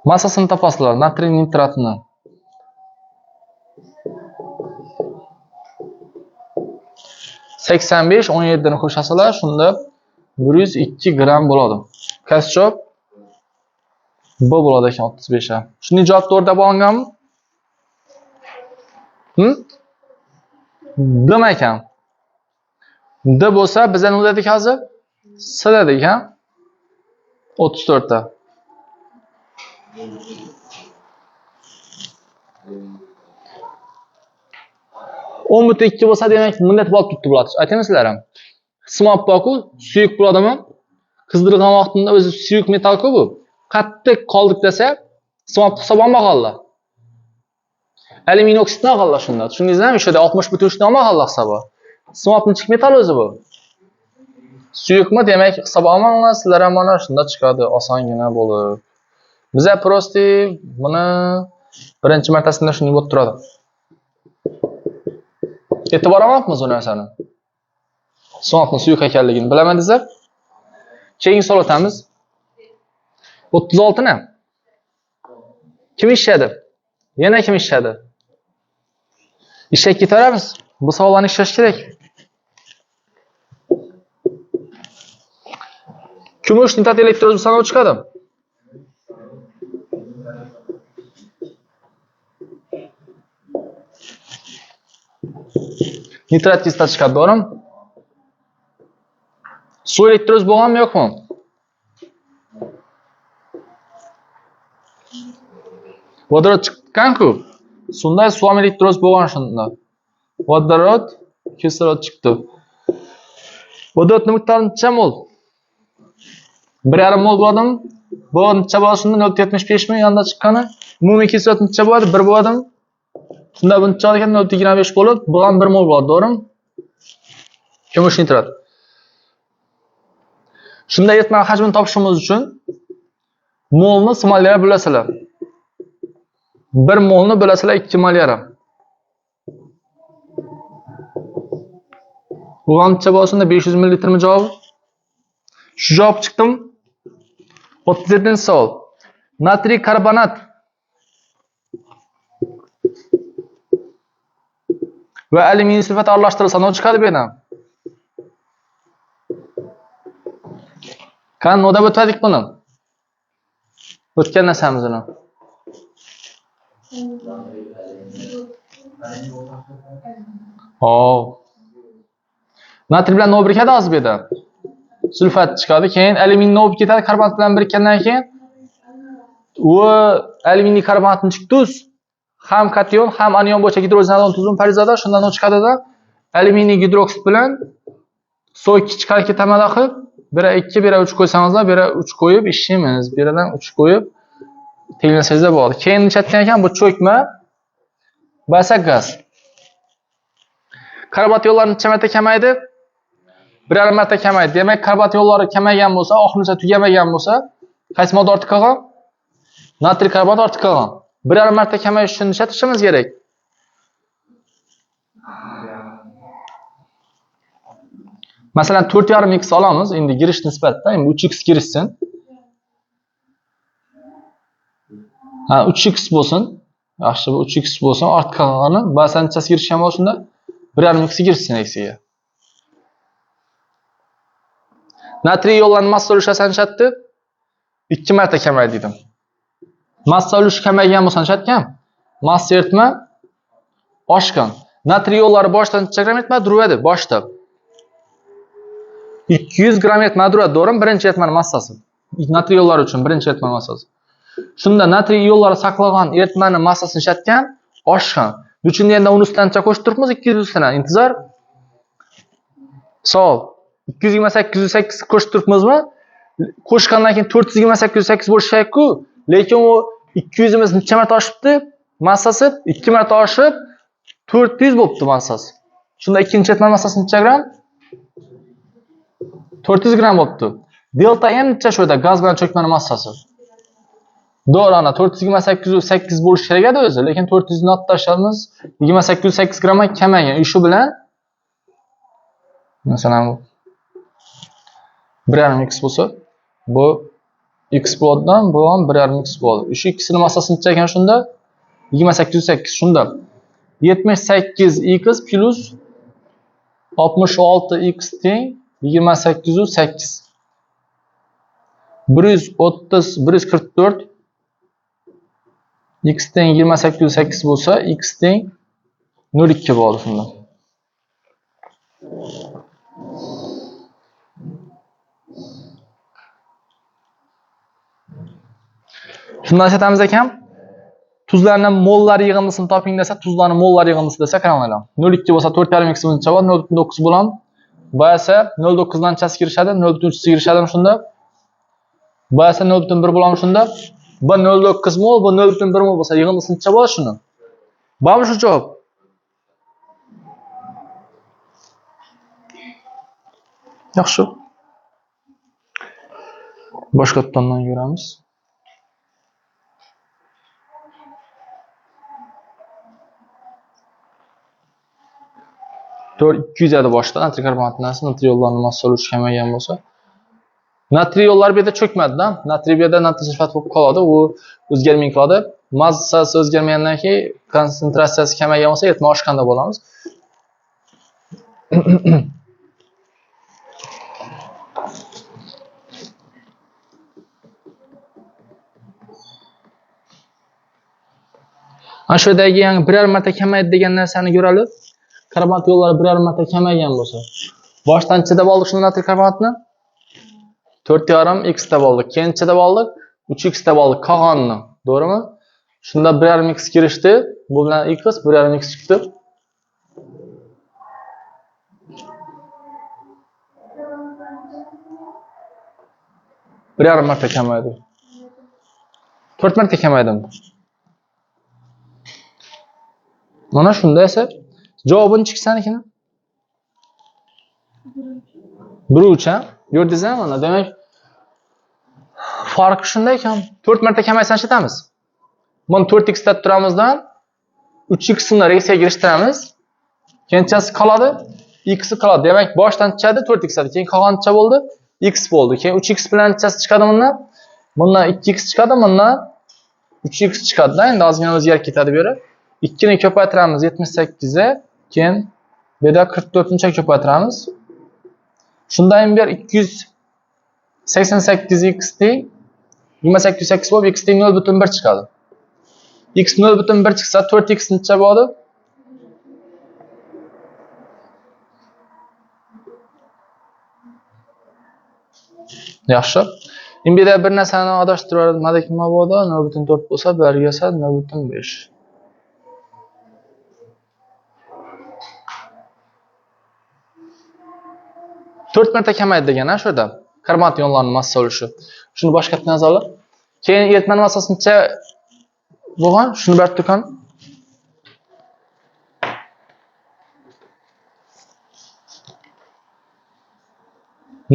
Massasini topasizlar, natriy nitratni. Seksen besh 17 ni qo'shasizlar, shunda 102 gram bo'ladi. Qaysi javob? Bu bo'ladi ekan 35 ga. Shuni javob to'g'ri deb olinganmi? Nima ekan? D bo'lsa, bizlar nima dedik hozir? S dedik, ha? 34 ta. o'n butun ikki bo'lsa demak millat bo'lib turibdi bo'ladi. Aytamsizlar ham. Simob borku, suyuq bo'ladimi? Qizdirilgan vaqtida o'zi suyuq metal-ku bu. Qattiq qoldik desa, simob hisoblanmag'anlar. Alyumin oksidni olganlar shunda. Tushundingizmi? O'shada 60.3 ni olmaganlar hisobi. Simobni chiq metal o'zi bu. Suyuqmi demak hisoblanmag'anlar, sizlar ham mana shunda chiqadi, osongina bo'lib. Bizga prosti buni birinchi martasida shunday bo'lib turadi. E'tibor olmoqmiz bu narsani. Simobni suyuq ekanligini bilaman desa, keyingi savol o'tamiz. 36 ni. Kim ishlaydi? Yana kim ishlaydi? Ishga ketaveramiz. Bu savollarni ishlash kerak. Kumush nitrat elektroz sanov chiqadi. Nitrat kislota chiqadi, to'g'rimi? Suv elektroz bo'lganmi yo'qmi? Vodorod chiqqan-ku. Sunda suv elektroz bo'lgan shunda. Vodorod, kislorod chiqdi. Vodorodning miqdori necha mol? 1,5 mol bo'ladimi? Bu necha bo'ladi shunda? 0.75 mi yonda chiqqani? Umumiy kislorod necha bo'ladi? 1 bo'ladimi? Shunda bu necha ekan? 0.25 bo'lib, bu ham 1 mol bo'ladi, to'g'rimi? Kumush nitrat. Shunda eritma hajmini topishimiz uchun molni smollarga bo'lasizlar. 1 molni bo'lasizlar 2 mol yarim. Bu qancha bo'lsa 500 ml mi javob? Shu javob chiqdim. 37-savol. Natriy karbonat va alyumin sulfat aralashtirilsa nima chiqadi bu yerdan? Qani nodab o'tdik buni? O'tgan narsamizni. Natriy bilan nima birikadi hozir bu yerda? Sulfat chiqadi, keyin alyumin nima bo'lib ketadi? Karbonat bilan birikkandan keyin u alyuminli karbonatni tuz ham kation, ham anion bo'yicha gidrogendan tuzum parizada, shundan chiqadida alyuminiy gidroksid bilan so'y kichik harakatlamada qilib, 1'a 2, 1'a 3 qo'ysangizlar, 1'a 3 qo'yib ishlaymiz. 1'dan 3 qo'yib tenglasangizlar bo'ladi. Keyin nishlatgan ekan bu cho'kma basa gaz. Karbonat yo'llari necha marta kamaydi? 1,5 marta kamaydi. Demak, karbonat yo'llari kamaygan bo'lsa, oxirgacha tugamagan bo'lsa, qaysi modda ortib qolgan? Natriy karbonat ortib qolgan. 1,5 marta kamayish uchun ishlatishimiz kerak. Masalan, 4,5x olamiz. Endi girish nisbatda, endi 3x girishsin. Ha, 3x bo'lsin. Yaxshi, bu 3x bo'lsin. Ortib qolgani basanchasi girishgan bo'lsa, shunda 1,5x girishsin eksiga. Natriy yo'llanma massa ulushasini shatdi 2 marta kamaydi dedim. Massa ulushi kamaygan bo'lsa shatgan, massa eritma oshgan. Natriy yo'llari boshdan necha gram etmadi uradi boshda. 200 gram etmadi uradi, to'g'rimi? Birinchi eritma massasi. Natriy yo'llari uchun birinchi eritma massasi. Shunda natriy yo'llari saqlagan eritmaning massasini shatgan, oshgan. Uchun endi uni ustidan qo'shib turibmiz 200 ustidan. Intizor. Savol. 228 qo'shib turibmizmi? Qo'shgandan keyin 428 bo'lishi kerak-ku, lekin u 200 imiz necha marta oshibdi? Massasi 2 marta oshib 400 bo'libdi massasi. Shunda ikkinchi eritma massasi necha gram? 400 gram bo'libdi. Delta M necha shu yerda gaz bilan cho'kmaning massasi? To'g'ri, ana 428 bo'lishi kerak edi o'zi, lekin 400 ni olib tashlamiz. 28,8 gramga kamaygan. Shu bilan masalan 1,5x bo'lsa, bu x bo'ladidan bu ham 1,5x bo'ladi. Shu ikkisini massasi necha ekan shunda? 28,8. Shunda 78x plus 66x teng 28,8. 144 x teng 28,8 bo'lsa, x teng 0,2 bo'ladi shunda. Shundan aytamiz ekan, tuzlarning mollar yig'indisini toping desa, tuzlarning mollar yig'indisi desa qaranglar. 0,2 bo'lsa 4,5x necha bo'ladi? 0,9 bo'ladi. Bo'lsa 0,9 dan chasi kirishadi, 0,3 girishadimi shunda? Bo'lsa 0,1 bo'ladi shunda. Bu 0,9 mol, bu 0,1 mol bo'lsa yig'indisi necha bo'ladi shuni? Bormi shu javob? Yaxshi. Boshqa tomondan ko'ramiz. 200 da boshda natriy karbonat natriy yo'llarini massa ulushi kamaygan bo'lsa, natriy yo'llari bu yerda cho'kmadi-da. Natriy bu yerda natriy sulfat bo'lib qoladi, u o'zgarmay qoladi. Massasi o'zgarmagandan keyin konsentratsiyasi kamaygan bo'lsa, eritma oshganda bo'lamiz. Ana shu yerdagi yangi 1,5 marta kamaydi degan narsani ko'ramiz. Karbonat yo'llari 1,5 marta kamaygan bo'lsa, boshdan chida oldik shuni natriy karbonatni 4,5x da oldik. Keyin chida oldik 3x da oldik qolganini, to'g'rimi? Shunda 1,5x kirishdi. Bu bilan x 1,5x chiqdi. Bir yarım marta kamaydi. 4 marta kamaydi. Mana shunda esa javobini chiqsanikini. Birinchi, ko'rdingizmi mana? Demak, farqi shunda ekan. 4 marta kamaysan aytamiz. Buni 4x deb turamizdan 3x ni reksiyaga kirishtiramiz. Keyinchasi qoladi, x qoladi. Demak, boshdan chiqadi 4x adi. Keyin qolganicha bo'ldi, x bo'ldi. Keyin 3x bilan chiqasi chiqadi bundan. Bundan 2x chiqadi, bundan 3x chiqadi. Endi ozgina o'zgarib ketadi bu yerda. 2 ni ko'paytiramiz 78 ga, keyin bu yerda 44 ni ko'paytiramiz. Shundan bir 288x teng 28,8 bo'lib x teng 0,1 chiqadi. X 0,1 chiqsa 4x necha bo'ladi? Yaxshi. Endi bu yerda bir narsani adashtirib nima bo'ldi? 0,4 bo'lsa, 1 ga esa 0,5. 4 marta kamaydi degan ha shurda. Karbonat ionlarining massa ulushi. Shuni boshqatdan yozamiz. Keyin eritmani massasi necha bo'lgan? Shuni berib turgan.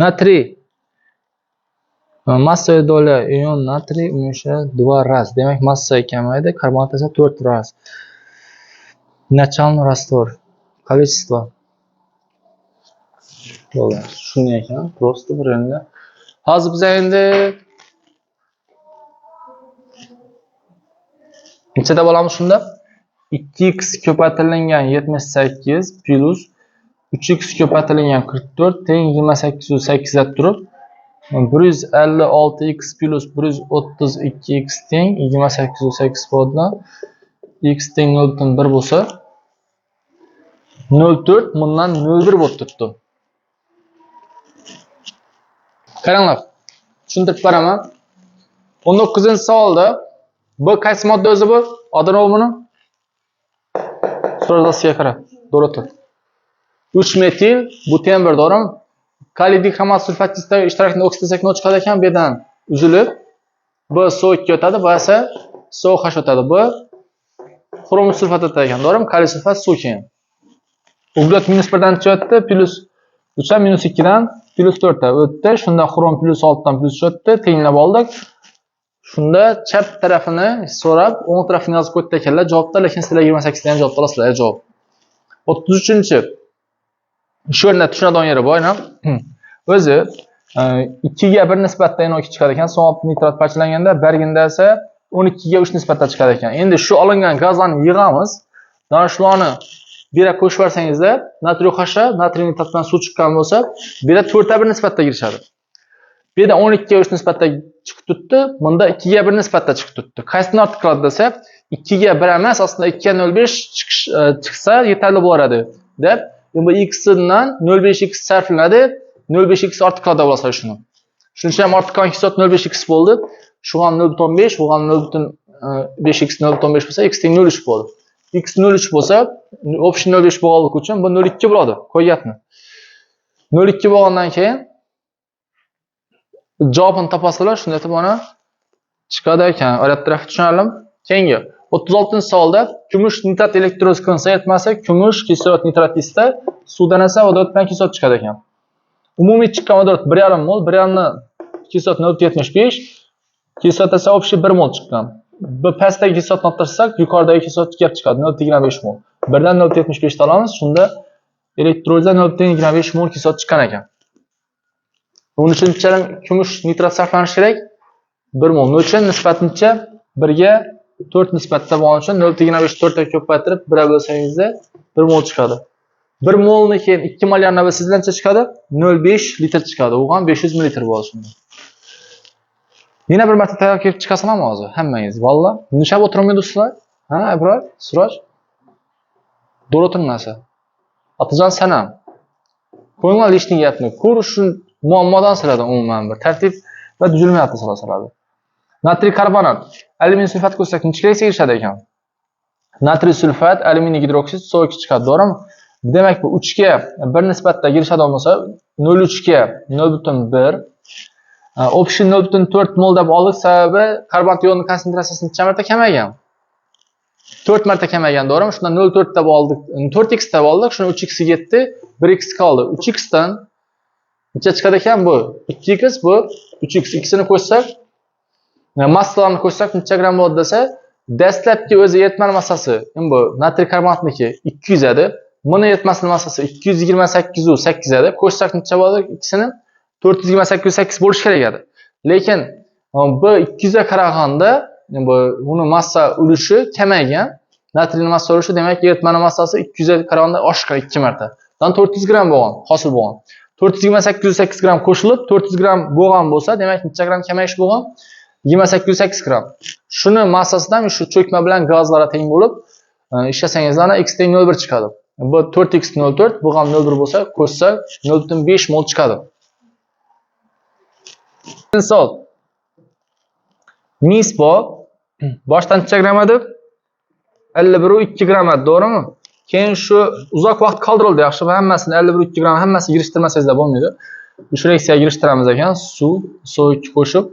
Natriy massaviy doля ion natriy ulushi 2 раз. Demak, massa kamaydi, karbonat esa 4 раз. Начальный раствор. Количество. Dolar. Shuni ekan, просто bir endi. Hozir biz endi nechada bo'lamiz shunda? 2x ko'paytirilgan 78 plus 3x ko'paytirilgan 44 teng 28/8 deb turib 156x plus 132x teng 28/8 bo'ldi. X teng 0.1 bo'lsa 0.4 bundan 0.1 bo'lib turibdi. Qaranglar. Tushuntirib beraman. 19-savolda bu qaysi modda o'zi bu? Adını buni? So'rasiga qarab. To'g'ri. 3 metil buten bir doğru mu? Kaliy dixromat sulfatida ishtirokini oksidatsiya nol chiqadi ekan, bu yerdan uzilib, bu SO2 o'tadi, bu esa SOH o'tadi. Bu xrom sulfat o'tadi ekan, to'g'rimi? Kaliy sulfat suv keyin. Uglet -1 dan o'tdi, plus 3 dan -2 dan +4 ta o'tdi. Shunda xrom +6 dan +3 o'tdi, tenglab oldik. Shunda chap tarafini so'rab, o'ng tarafini yozib qo'ydi ekanlar javobda, lekin sizlar 28 dan javob olasizlar, javob. 33-chi. Shu yerda tushunadigan yeri bor, ham. O'zi 2 ga 1 nisbatda NO2 chiqar ekan, so'ng nitrat parchalanganda berginda esa 12 ga 3 nisbatda chiqar ekan. Endi shu olingan gazlarni yig'amiz. Mana shularni bir yere qo'shib bersangizda, natriy hasha, natriy nitrat bilan suv chiqqan bo'lsa, bu yerda 4 ga 1 nisbatda kirishadi. Bu yerda 12 ga 3 nisbatda chiqib turibdi, bunda 2 ga 1 nisbatda chiqib turibdi. Qaysini ortiq qiladi desa, 2 ga 1 emas, aslida 2 ga 0.5 chiqsa yetarli bo'ladi deb, bu x'dan 0.5x sarflanadi, 0.5x ortiq qiladi bo'lsa shuni. Shuning uchun ham ortiq qilgan hissiyot 0.5x bo'ldi. Shu ham 0.5, bu ham 0.5x 0.5 bo'lsa, x teng 0.3 bo'ldi. X 0.3 bo'lsa, общий 0.5 bo'lganligi uchun bu 0.2 bo'ladi, qo'yatni. 0.2 bo'lgandan keyin javobini topasizlar, shunda aytib mana chiqadi ekan. Orqa tarafni tushunarlim. Keyingi 36-savolda kumush nitrat elektroz qilinsa yetmasa, kumush kislorod nitrat ista suvdan esa vodorod bilan kislorod chiqadi ekan. Umumiy chiqqan vodorod 1,5 mol, 1,5 kislorod 0.75, kislorod esa общий 1 mol chiqqan. Bu pastdagi kislorodni orttirsak, yuqoridagi kislorod kelib chiqadi 0.25 mol. Birdan 0.75 ta olamiz, shunda elektrozda 0.25 mol kislorod chiqqan ekan. Buning uchun kumush nitrat sarflanishi kerak 1 mol. Buning uchun nisbatnicha 1 ga 4 nisbatda bo'lgani uchun 0.25 4 ga ko'paytirib 1 bo'lsangizda 1 mol chiqadi. 1 molni keyin 2 molarni bo'lsangiz qancha chiqadi? 0.5 litr chiqadi. U ham 500 ml bo'ladi shunda. Yana bir marta tayyor kelib chiqasizlarmi hozir hammangiz? Valla, nishab o'tirmaydi-sizlar? Ha, Ibroy, Suroj. To'g'ri o'tirmasa. Otajon sanam. Qo'yinglar lishning gapni. Ko'rish uchun muammodan sizlardan umuman bir tartib va tuzilmayapti sizlarga. Natriy karbonat, alyumin sulfat qo'shsak nechaga erishadi ekan? Natriy sulfat, alyumin gidroksid SO2 chiqadi, to'g'rimi? Demak, bu 3 ga 1 nisbatda kirishadigan bo'lsa, 0.3 ga 0.1 общий 0.4 mol deb oldik, sababi karbonat ionning konsentratsiyasi necha marta kamaygan? 4 marta kamaygan, to'g'rimi? Shundan 0.4 deb oldik, 4x deb oldik, shuni 3x ga yetdi, 1x qoldi. 3x dan necha chiqadi ekan bu? 2x bu 3x, ikkisini qo'shsak, massalarni qo'shsak necha gram bo'ladi desa, dastlabki o'zi eritmani massasi, bu natriy karbonatniki 200 edi. Buni eritmasining massasi 228/8 edi. Qo'shsak necha bo'ladi ikkisini? 428/8 bo'lish kerak edi. Lekin bu 200 ga qaraganda buni massa ulushi kamaygan. Natriyning massa ulushi demak eritmani massasi 200 ga qaraganda oshgan 2 marta. Dan 400 gram bo'lgan, hosil bo'lgan. 428/8 gram qo'shilib 400 gram bo'lgan bo'lsa, demak necha gram kamayish bo'lgan? 28/8 gram. Shuni massasidan shu cho'kma bilan gazlarga teng bo'lib, ishlasangizlar x teng 0.1 chiqadi. Bu 4x 0.4, bu ham 0.1 bo'lsa, qo'shsak 0.5 mol chiqadi. Misol Nisbo boshdan necha gram edi? 51/2 gram edi, to'g'rimi? Keyin shu uzoq vaqt qoldirildi, yaxshi. Hammasini 51-2 gram hammasini yig'ishtirmasangiz da bo'lmaydi. Shu reaksiyaga yig'ishtiramiz ekan. Suv, SO2 qo'shib.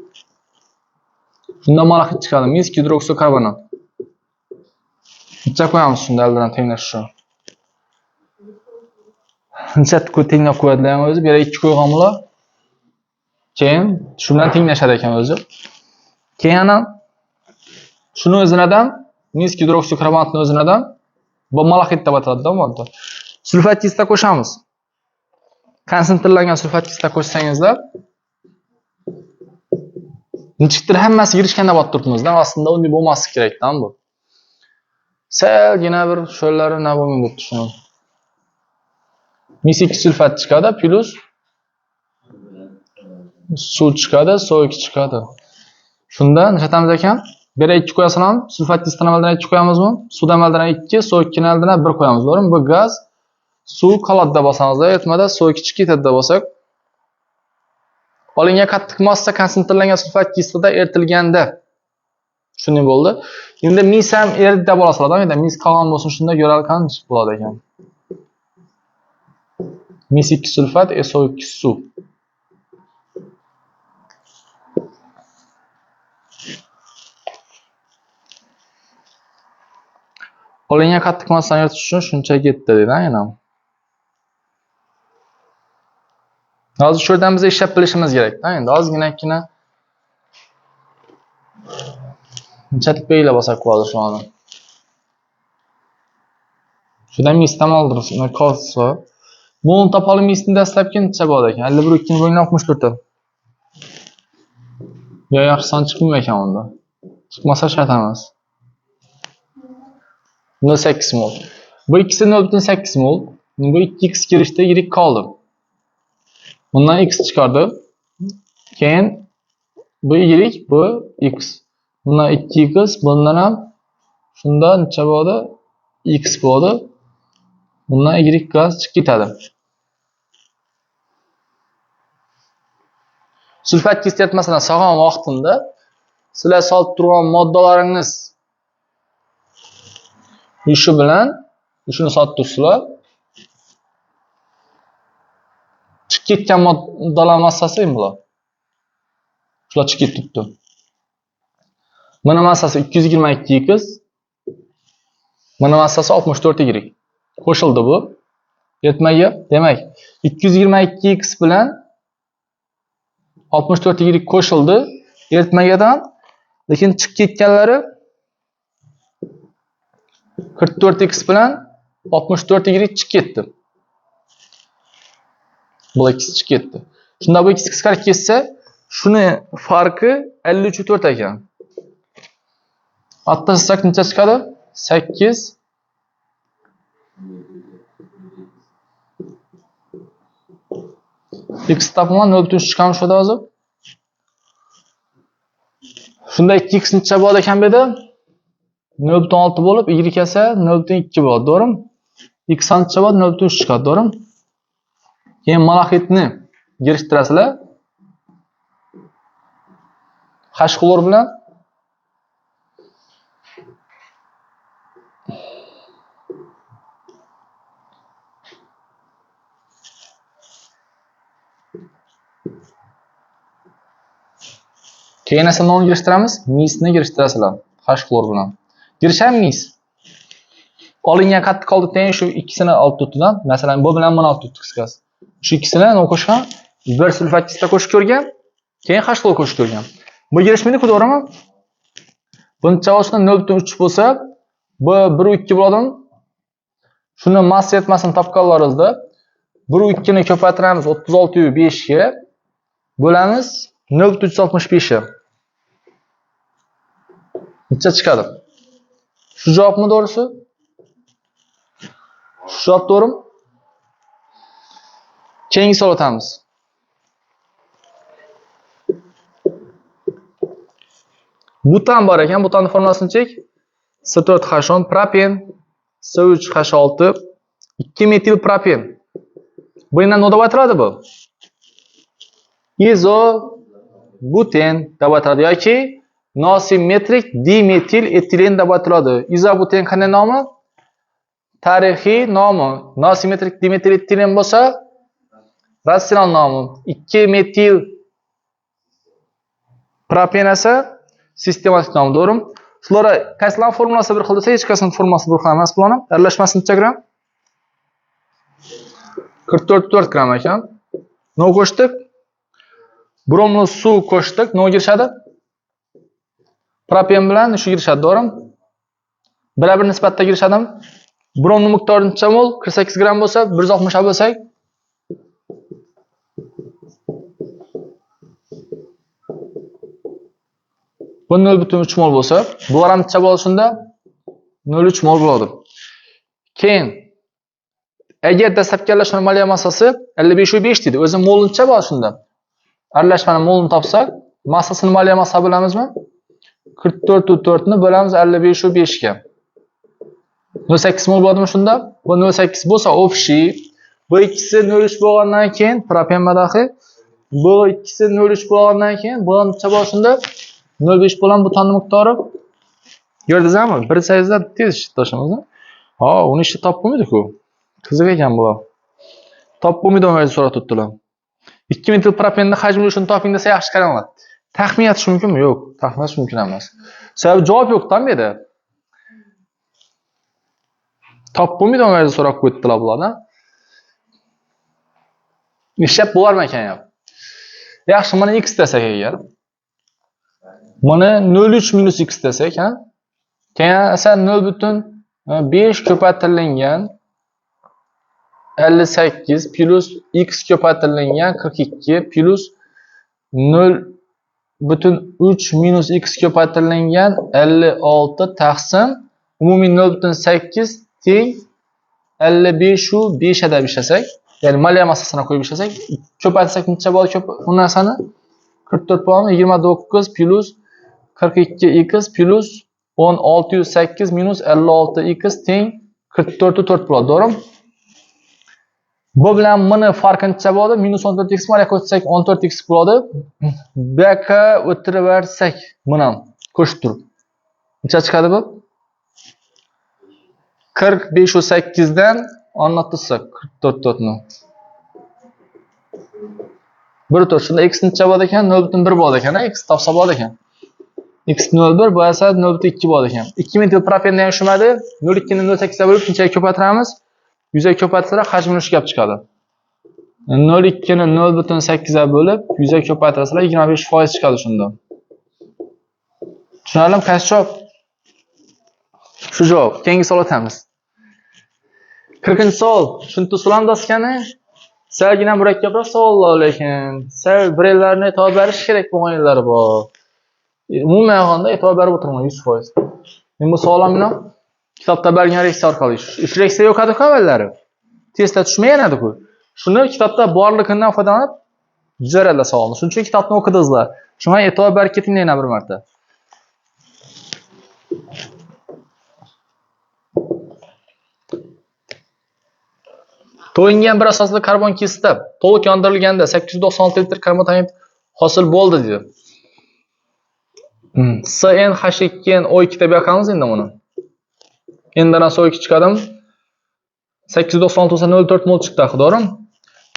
Shunda malaxit chiqadi. Mis gidroksokarbonat. Necha qo'yamiz shunda aldidan tenglash shu. Necha tenglab qo'yadilar o'zi. Bu yerga 2 qo'ygan bular. Keyin shu bilan tenglashadi ekan o'zi. Keyin ana shuni o'zinadan mis gidroksokarbonatni o'zinadan bu malaxit deb ataladi modda. Sulfat kislota qo'shamiz. Konsentrlangan sulfat kislota qo'shsangizlar nechikdir hammasi yirishganda bo'lib turibmizda, aslında unday bo'lmasligi kerakdan bu. Salgina bir sho'llari nima bo'lmaydi deb tushundim. Mis 2 sulfat chiqadi plus suv chiqadi, SO2 chiqadi. Shunda nechamiz ekan? Bir 2 qo'yasan ham sulfat kislotani aldidan 2 qo'yamizmi? Suvdan aldidan 2, SO2 ni aldidan 1 qo'yamiz, to'g'rimi? Bu gaz, suv qoladi bo'lsangiz, aytmada SO2 chiqib ketadi deb bo'lsak. Olingan qattiq massa konsentrlangan sulfat kislota eritilganda shunday bo'ldi. Endi mis ham eridi deb olasizlar, endi mis qolgan bo'lsin, shunda yo'ral qancha bo'ladi ekan. Mis 2 sulfat, SO2 suv. Olingan qattiq massani eritish uchun shuncha ketdi deydi, aynan. Hozir shu yerdan biz ishlab bilishimiz kerak-da. Endi ozgina chatib belgilab olsak bo'ladi shu ani. Shundan misdan oldirib, kolsa. Buni topolib misni dastlabki necha bo'ladi ekan? 51 2 bo'lgan 64 ta. Ya yaxshi son chiqmaydi ekan unda. Chiqmasa shart emas. 0,8 mol. Bu ikkisi 0,8 mol. Bu 2x kirishda yirik qoldi. Bundan x chiqardi. Keyin bu yirik, bu x. Bundan 2x, bundan ham shunda necha bo'ldi? X bo'ldi. Bundan y gaz chiqib ketadi. Sulfat kislota masalan sog'lom vaqtida sizlar solib turgan moddalaringiz shu bilan shuni solib tursizlar. Chiqib ketgan moddalar massasi bular. Shular chiqib ketibdi. Mana massasi 222x. Mana massasi 64y. Qo'shildi bu. Yetmaga, demak 222x bilan 64y qo'shildi. Eritmagadan, lekin chiqib ketganlari 44x bilan 64y chiqib ketdi. Bu ikisi chiqib ketdi. Shunda bu ikisi qisqarib ketsa, shuni farqi 53.4 ekan. Atlasak necha chiqadi? 8 x topman 0.3 chiqamiz shunda hozir. Shunda 2x necha bo'ladi ekan bu yerda? 0.6 bo'lib, y esa 0.2 bo'ladi, to'g'rimi? X necha bo'ladi? 0.3 chiqadi, to'g'rimi? Keyin malaxitni yig'ishtirasizlar. H xlor bilan keyin esa nima yig'ishtiramiz? Misni yig'ishtirasizlar. H xlor bilan. Girisham mis. Olingan qattiq qoldiqdan shu ikkisini olib tutdidan, masalan, bu bilan buni olib tutdik qisqasi. Shu ikkisini nima qo'shgan? Bir sulfat kislota qo'shib ko'rgan, keyin H xlor qo'shib ko'rgan. Bu yig'ishmaydi, to'g'rimi? Buncha olishdan 0.3 bo'lsa, bu 1.2 bo'ladimi? Shuni massa yetmasini topganlaringizda 1.2 ni ko'paytiramiz 36.5 ga. Bo'lamiz 0.365 ga. Necha chiqadi? Shu javobmi to'g'risi? Shu javob to'g'rimi? Keyingi savol o'tamiz. Butan bor ekan, butanning formulasini chek. C4H10 propen, C3H6, 2 metil propen. Bu yana nima deb aytiladi bu? Izo buten deb aytiladi yoki nosimetrik dimetil etilen deb aytiladi. Izobuten qanday nomi? tarixiy nomi nosimetrik dimetil etilen bo'lsa, ratsional nomi 2 metil propen esa sistematik nom, to'g'rimi? Shular qaysilar formulasi bir xil desa, hech qaysining formulasi bir xil emas bularning. Aralashmasi necha gram? 44 gram ekan. No qo'shdik. Bromli suv qo'shdik. No girishadi. Propen bilan shu girishadi, to'g'rimi? Bir nisbatda girishadimi? Bromni miqdori necha mol? 48 gram bo'lsa, 160 bo'lsak, bu 0,3 mol bo'lsa, bular ham necha bo'ladi shunda? 0,3 mol bo'ladi. Keyin agar dastlabki aralashma moliya massasi 55/5 dedi. O'zi mol necha bo'ladi shunda? Aralashmaning molini topsak, massasini moliya massasi bilamizmi? 44/4 ni bo'lamiz 55/5 ga. 0,8 mol bo'ladimi shunda? Bu 0,8 bo'lsa, общий. Bu ikkisi 0,3 bo'lgandan keyin propen madaxi. Bu ikkisi 0,3 bo'lgandan keyin bu necha bo'ladi shunda? 0,5 bo'lan bu tanning miqdori. Ko'rdingizmi? Bir sayzda tez tashlamiz. Ha, uni ishni topib bo'lmaydi-ku. Qiziq ekan bu. Topib bo'lmaydi o'zi so'rab turibdilar. 2 metil propenning hajmini shuni toping desa yaxshi qaranglar. Taxmin etish mumkinmi? Yo'q, taxmin etish mumkin emas. Sababi javob yo'q-dan bu yerda. Topib bo'lmaydi o'zi so'rab qo'yibdilar bulardan. Ishlab bo'larmikan ham. Yaxshi, mana x desak agar. Mana 0,3 minus x desak, ha? Keyin esa 0,5 ko'paytirilgan 58 plus x ko'paytirilgan 42 plus 0,3 minus x ko'paytirilgan 56 taqsim umumiy 0,8 teng 55/5 deb ishlasak, ya'ni moliya massasini qo'yib ishlasak, ko'paytirsak necha bo'ladi bu narsani? 44 bo'ladi, 29 plus 42x plus 1608 minus 56x teng 44/4 bo'ladi, to'g'rimi? Bu bilan buni farqi necha bo'ladi? Minus 14x moliya qo'shsak 14x bo'ladi. Bu yerga o'tiraversak, buni qo'shib turib. Necha chiqadi bu? 45/8 dan anlatsak 44 ni. 1/4. Shunda x necha bo'ladi ekan? 0,1 bo'ladi ekan, x topsa bo'ladi ekan. X 0,1 bu esa 0,2 bo'ladi ekan. 2 metil propenni ham shumadi. 0,2 ni 0,8 ga bo'lib nechaga ko'paytiramiz? 100 ga ko'paytirsa hajmini shu gap chiqadi. 0,2 ni 0,8 ga bo'lib 100 ga ko'paytirsalar 25% chiqadi shunda. Tushunarlimi? Qaysi javob? Shu javob. Keyingi savol o'tamiz. 40-savol. Tushunti sulamdaskani salgina murakkabroq savollar lekin sal birlarni e'tibor berish kerak bo'lganlari bor. Umuman olganda e'tibor berib o'tirman 100%. Men bu savolimni kitobda bergan reaksiya orqali ish reaksiya yo'qadi-ku avvallari. Testda tushmagan-ku. Shuni kitobda borligidan foydalanib jaralar savolni. Shuning uchun kitobni o'qidingizlar. Shunga e'tibor berib ketinglar yana bir marta. To'yingan bir asosli karbon kislota to'liq yondirilganda 896 litr karbonat hosil bo'ldi dedi. CnH2NO2 deb yoqamiz endi buni. Endan SO2 chiqadimi? 896 bo'lsa 0,4 mol chiqdi, to'g'rimi?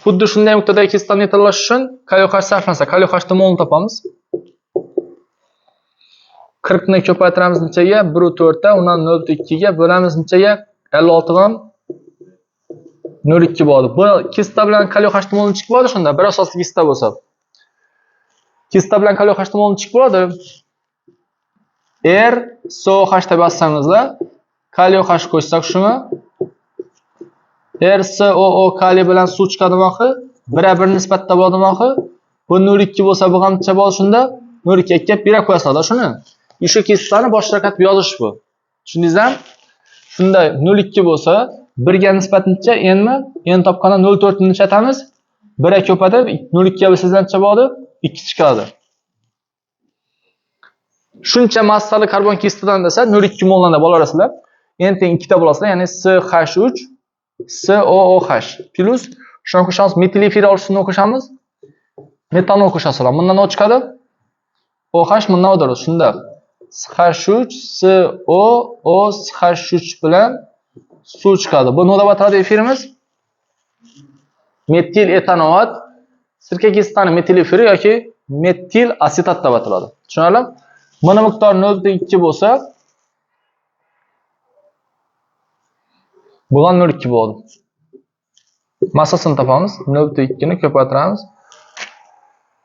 Xuddi shunday nuqtadagi kislotani neytrallashish uchun kalioH sarflansa, kalioH molni topamiz. 40 ni ko'paytiramiz nechaga? 1/4 ta, undan 0,2 ga bo'lamiz nechaga? 56 dan 0,2 bo'ladi. Bu kislota bilan kalioH molni chiqib bo'ladi shunda, bir asosli kislota bo'lsa. Kislota bilan kalioH molni chiqib bo'ladi. RSOH deb yozsangizlar, kalioH qo'shsak shuni RSOO kaliy bilan suv chiqadimi axı? 1:1 nisbatda bo'ladimi axı? Bu 0,2 bo'lsa bu ham necha bo'ladi shunda? 0,2 ga bera qo'yasizlar shuni. O'sha kislotani boshqa qatib yozish bu. Tushundingizmi? Shunda 0,2 bo'lsa 1 ga nisbat necha? Nmi? N topganda 0,4 ni chatamiz. 1 ga ko'payib 0,2 ga bo'lsangiz necha bo'ladi? 2 chiqadi. Shuncha massali karbon kislotadan desa 0,2 moldan deb olasizlar. N teng 2 ta bo'lasizlar, ya'ni CH3 COOH plus shuni qo'shamiz, metil efir olishini qo'shamiz. Metanol qo'shasizlar. Bundan nima chiqadi? OH bundan o'tadi. Shunda CH3 COOH bilan suv chiqadi. Bu nima deb ataladi efirimiz? Metil etanoat, sirka kislotani metil efiri yoki metil asetat deb ataladi. Tushunarlimi? Buni miqdori 0.2 bo'lsa, bu ham 0.2 bo'ladi. Massasini topamiz. 0.2 ni ko'paytiramiz.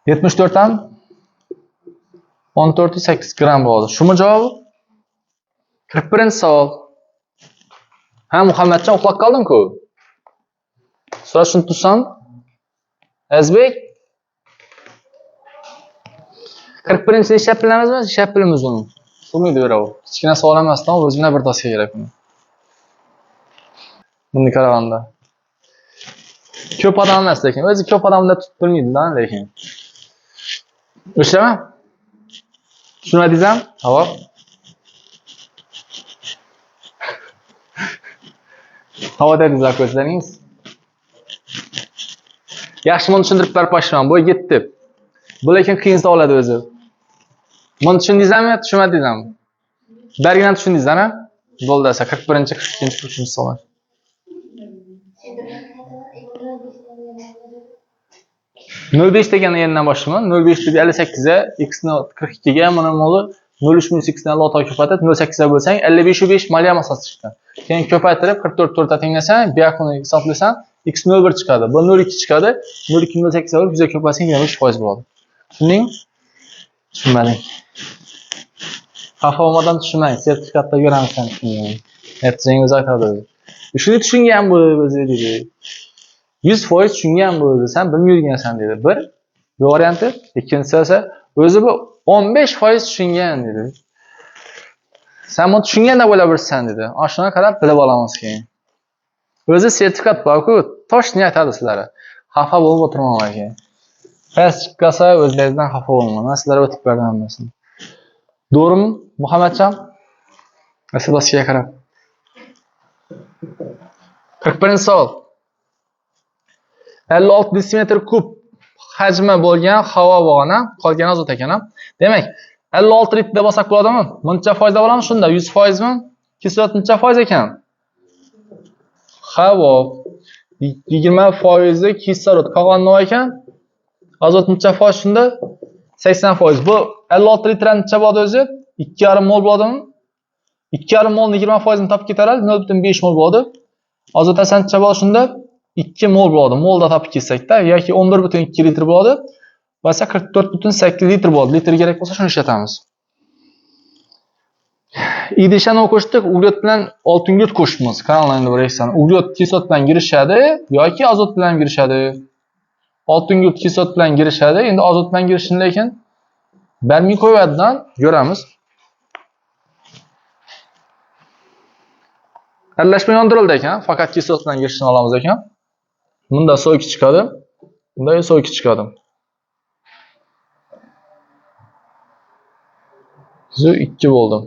74 ham 14.8 gram bo'ladi. Shumi javobi? 41-savol. Ha, Muhammadjon uxlab qolding-ku. So'rashni tursam, Azbek 41-ni ishab bilamizmi? Ishab bilamiz uni. Bo'lmaydi berov. Kichkina savol emasdan o'zingizga bir doska kerak uni. Buni qaraganda. Ko'p odam emas lekin, o'zi ko'p odamda tutib bilmaydi-da lekin. O'shaman? Tushunmadingizmi? Havo. Havo dedingizlar ko'zlaringiz. Yaxshi buni tushuntirib berib qo'yishman. Bu yetdi. Bu lekin qiyin savoladi o'zi. Buni tushundingizmi? Tushunmadingizmi? Bergini tushundingizmi? Bo'ldi esa 41-chi, 42-chi, 43-chi savol. Nol besh degan yerdan boshlayman. 0.5 deb 58 ga x ni 42 ga mana moli 0.3 ni 6 ga ko'paytirib 0.8 ga bo'lsang 55 moliya massasi chiqadi. Keyin ko'paytirib 44 ta tenglasang, bu yoqni hisoblasang x 0.1 chiqadi. Bu 0.2 chiqadi. 0.2 0.8 ga 100 ga ko'paysang 25% bo'ladi. Tushunding? Tushunmading. Xafa olmadan tushunmang. Sertifikatda ko'ramiz sen tushungan. Natijangiz aytadi. Shuni tushungan bo'ldi o'zi dedi. 100% tushungan bo'ldi. Sen bilmayotgansan dedi. Bir varianti, ikkinchisi esa o'zi bu 15% tushungan dedi. Sen bunu tushungan deb o'ylaversan dedi. Shuna qarab bilib olamiz keyin. O'zi sertifikat bor-ku, toshni aytadi sizlarga. Xafa bo'lib o'tirmanglar keyin. Past chiqqasa o'zlaringizdan xafa bo'lmanglar. Men sizlarga o'tib berdim hammasini. To'g'rimi, Muhammadjon? Aslida qarab. 41-savol. 56 desimetr kub hajmi bo'lgan havo bo'lgani, qolgan azot ekan. Demak, 56 litr deb olsak bo'ladimi? Buncha foiz deb olamiz shunda 100% mi? Kislorod necha foiz ekan? Havo 20% kislorod, qolgan nima ekan? Azot necha foiz shunda? 80%. Bu 56 litr necha bo'ladi o'zi? 2,5 mol bo'ladimi? 2,5 molni 20% ni topib ketaradi, 0.5 mol bo'ladi. Azot esa necha bo'ladi shunda? 2 mol bo'ladi. Molda topib ketsak-da, yoki 11.2 litr bo'ladi. Va 44.8 litr bo'ladi. Litr kerak bo'lsa shuni ishlatamiz. Idishani qo'shdik, uglet bilan oltin glut qo'shibmiz. Kanallarni bilasizlar. Uglet kislot bilan girishadi yoki azot bilan girishadi. Oltin glut kislot bilan girishadi. Endi azot bilan girishini lekin bermay qo'yadidan ko'ramiz. Aralashma yondirildi ekan, faqat kislot bilan girishini olamiz ekan. Bunda SO2 chiqadi. Bunda SO2 chiqadi. 2 bo'ldi.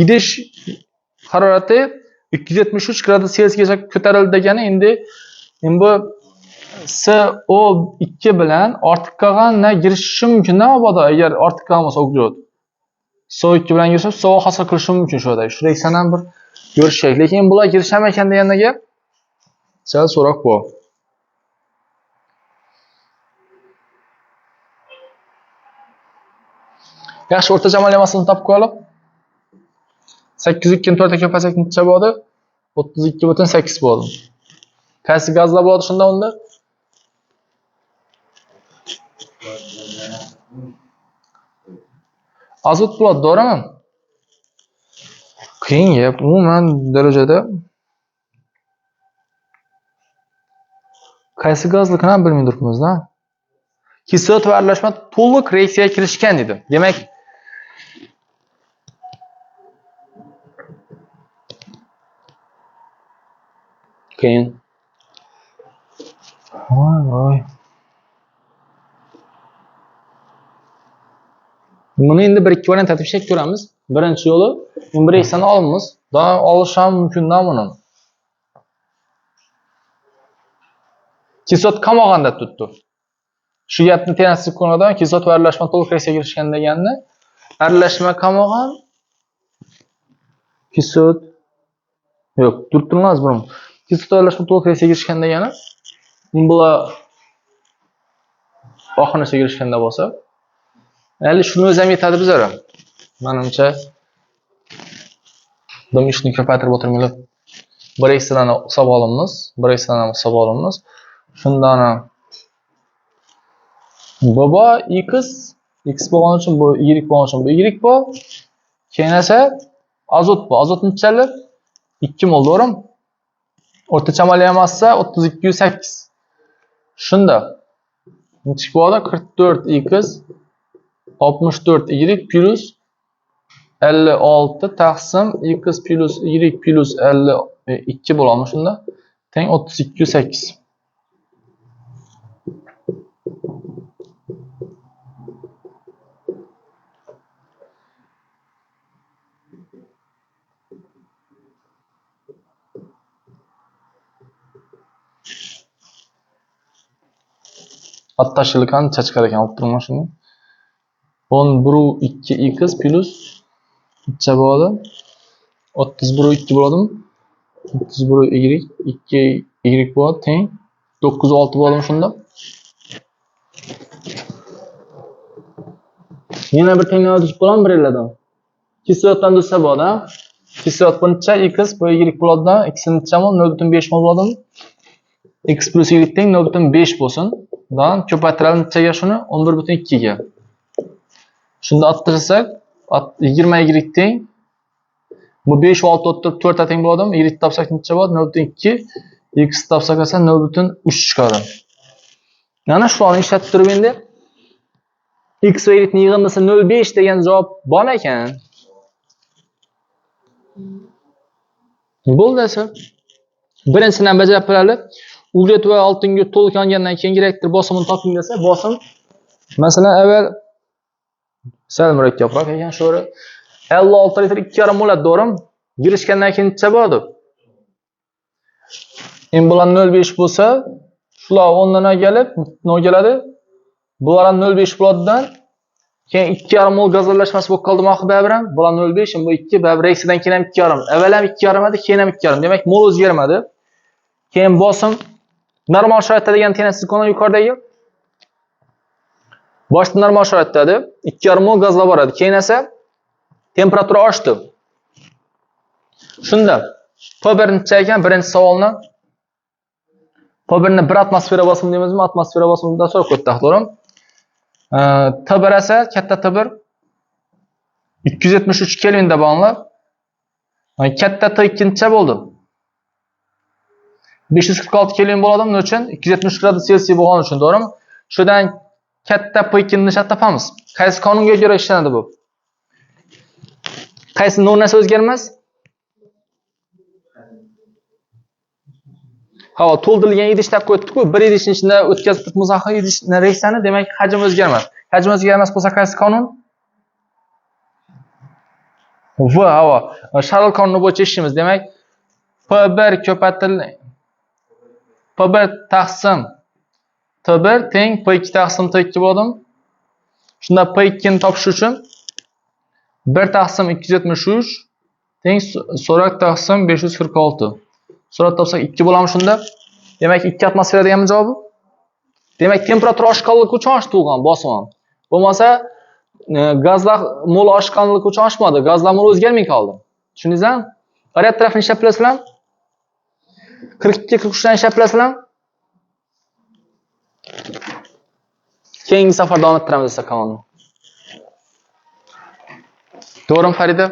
Idish harorati 273 gradus Selsiyaga ko'tarildi degani endi bu SO2 bilan ortiq qolgan girishi mumkin mabodo agar ortiq qolgan bo'lsa uglet. SO2 bilan girishib sovuq hosil qilishi mumkin shu yerda. Shuraysan ham bir ko'rishak. Lekin bular girisham ekan deganlarga sal so'roq bor. Yaxshi, o'rtacha moliyamasini topib qo'yib 802 ni 4 ga ko'paytirsak necha bo'ladi? 32.8 bo'ldi. Qaysi gazlar bo'ladi shunda unda? Azot bo'ladi, to'g'rimi? Qiyin gap, umuman darajada. Qaysi gazlikni ham bilmay turibmiz-da. Kislorod va aralashma to'liq reaksiyaga kirishgan dedi. Demak, qiyin. Voy. Buni endi bir ikki variant tashkil ko'ramiz. Birinchi yo'li, bir reaksiyani olamiz. Doim olish ham mumkin-da buni. Kislorod qamoqanda tutdi. Shu gapni tenaslik ko'rmadan kislot va aralashma to'liq reaksiyaga kirishgan deganni aralashma qolmagan kislot yo'q, turtirmas buni. Kislot va aralashma to'liq reaksiyaga kirishgan degani bular oxirisiga kirishganda bo'lsa, endi shuni o'zi ham yetadi bizga. Menimcha bu ishni ko'paytirib o'tirmaylik. Bir ekstrani hisob olamiz, bir ekstrani hisob olamiz. Shundan bu x bo'lgani uchun bu y bo'lgani uchun bu y bor. Keyin esa azot bor. Azot nechalik? 2 mol, to'g'rimi? O'rtacha moliya massa 32,8. Shunda nechik bo'ladi? 44x 64 y plus 56 taqsim x plus y plus 52 bo'ladi shunda. Teng 32,8. Attashili qancha chiqar ekan olib turman shuni. 11,2x plus necha bo'ladi? 31,2 bo'ladimi? 31,2 bo'ladi teng 9,6 bo'ladimi shunda? Yana bir tenglik bo'ladimi bir yerlardan? Kislotdan desa bo'ladi. Kislot buncha x bu y bo'ladidan x necha mol? 0,5 mol bo'ladimi? X plus y teng 0,5 bo'lsin. Dan ko'paytiramiz nechaga shuni? 11,2 ga. Shunda attirasak 20 y teng. Bu 5 va 6 o'ttirib 4 ta teng bo'ladimi? Y topsak necha bo'ladi? 0,2. X topsak esa 0,3 chiqadi. Mana shularni ishlatib turib endi x va y ni yig'indisi 0,5 degan javob bor ekan. Bo'ldi esa. Birinchisidan bajarib qo'yaylik. Uglet va oltinga to'lqangandan keyin elektr bosimini toping desa, bosim masalan avval sal murakkabroq ekan sho'ri 56 litr 2,5 bo'ladi, to'g'rimi? Girishgandan keyin necha bo'ladi? Endi bular 0,5 bo'lsa, shular 10 dan kelib, nima keladi? Bular ham 0,5 bo'ladidan keyin 2,5 mol gaz aralashmasi bo'lib qoldi oxir babram. Bular 0,5, bu 2, babr reaksiyadan keyin ham 2,5. Avval ham 2,5 edi, keyin ham 2,5. Demak, mol o'zgarmadi. Keyin bosim normal sharoitda degan tenaslik qonun yuqoridagi. Boshda normal sharoitda edi. 2,5 mol gazlar boradi. Keyin esa temperatura oshdi. Shunda P1 necha ekan? Birinchi savolni P1 ni 1 atmosfera bosimi deymizmi? Atmosfera bosimidan so'rab ko'rdik, to'g'rimi? T1 esa katta T1 273 kelvinda bog'lanib. Katta T2 necha bo'ldi? 546 kelvin bo'ladimi? Nima uchun? 273 gradus Selsiy bo'lgani uchun, to'g'rimi? Shundan katta P2 ni nechta topamiz? Qaysi qonunga ko'ra ishlanadi bu? Qaysi narsa o'zgarmas? Havo to'ldirilgan idishda qo'ydik-ku, bir idishning ichida o'tkazib turibmiz axir idishni reaksiyani, demak hajm o'zgarmas. Hajm o'zgarmas bo'lsa qaysi qonun? Havo Sharl qonuni bo'yicha ishimiz. Demak, P1 ko'paytirilgan P1 taqsim T1 teng P2 taqsim T2 bo'ladimi? Shunda P2 ni topish uchun 1 taqsim 273 teng so'rak taqsim 546. So'rat topsak 2 bo'lamiz shunda. Demak 2 atmosfera deganmi javobi? Demak temperatura oshganligi uchun oshtirilgan bosim ham. Bo'lmasa gazlar mol oshganligi uchun oshmadi. Gazlar mol o'zgarmay qoldi. Tushundingizmi? Variant tarafini ishlab bilasizlar? 42-43 dan ishlab bilasizlar? Keyingi safar davom ettiramiz esa kanalni. To'g'rimi Farida?